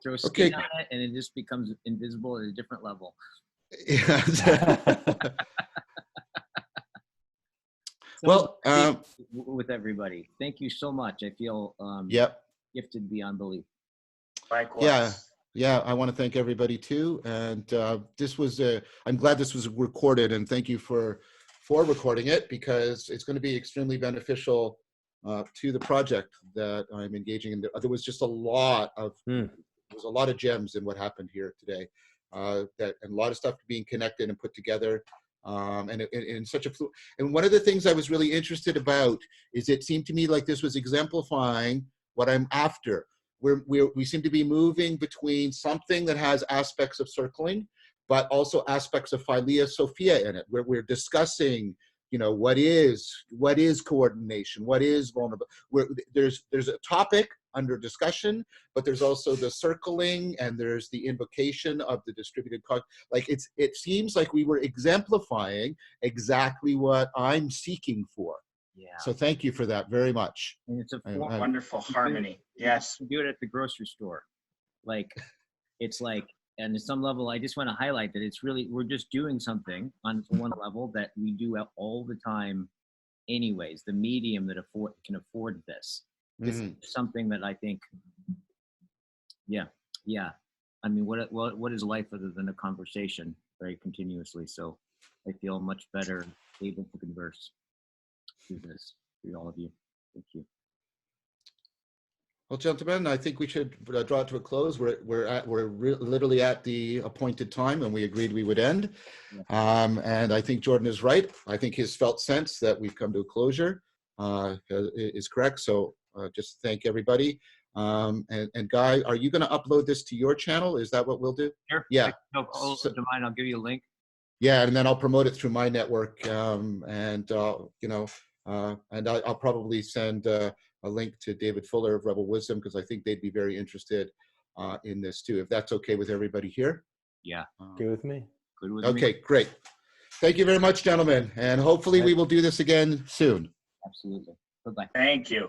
Speaker 4: Throw a skin on it, and it just becomes invisible at a different level. Well, with everybody, thank you so much. I feel gifted beyond belief.
Speaker 2: Likewise.
Speaker 1: Yeah, I want to thank everybody too. And I'm glad this was recorded, and thank you for recording it, because it's going to be extremely beneficial to the project that I'm engaging in. There was just a lot of gems in what happened here today, and a lot of stuff being connected and put together. And one of the things I was really interested about is it seemed to me like this was exemplifying what I'm after. We seem to be moving between something that has aspects of circling, but also aspects of Philia Sophia in it. We're discussing, what is coordination, what is vulnerable. There's a topic under discussion, but there's also the circling, and there's the invocation of the distributed like it seems like we were exemplifying exactly what I'm seeking for.
Speaker 4: Yeah.
Speaker 1: So thank you for that very much.
Speaker 4: And it's a
Speaker 2: wonderful harmony. Yes.
Speaker 4: You do it at the grocery store. And at some level, I just want to highlight that we're just doing something on one level that we do all the time anyways. The medium that can afford this. This is something that I think, yeah. I mean, what is life other than a conversation, very continuously? So I feel much better able to converse through this, through all of you. Thank you.
Speaker 1: Well, gentlemen, I think we should draw it to a close. We're literally at the appointed time, and we agreed we would end. And I think Jordan is right. I think his felt sense that we've come to a closure is correct. So just thank everybody. And Guy, are you going to upload this to your channel? Is that what we'll do?
Speaker 4: Sure.
Speaker 1: Yeah.
Speaker 4: To mine, I'll give you a link.
Speaker 1: Yeah, and then I'll promote it through my network, and I'll probably send a link to David Fuller of Rebel Wisdom, because I think they'd be very interested in this too, if that's okay with everybody here.
Speaker 4: Yeah.
Speaker 3: Okay with me.
Speaker 4: Good with me.
Speaker 1: Okay, great. Thank you very much, gentlemen. And hopefully we will do this again soon.
Speaker 4: Absolutely. Bye-bye.
Speaker 2: Thank you.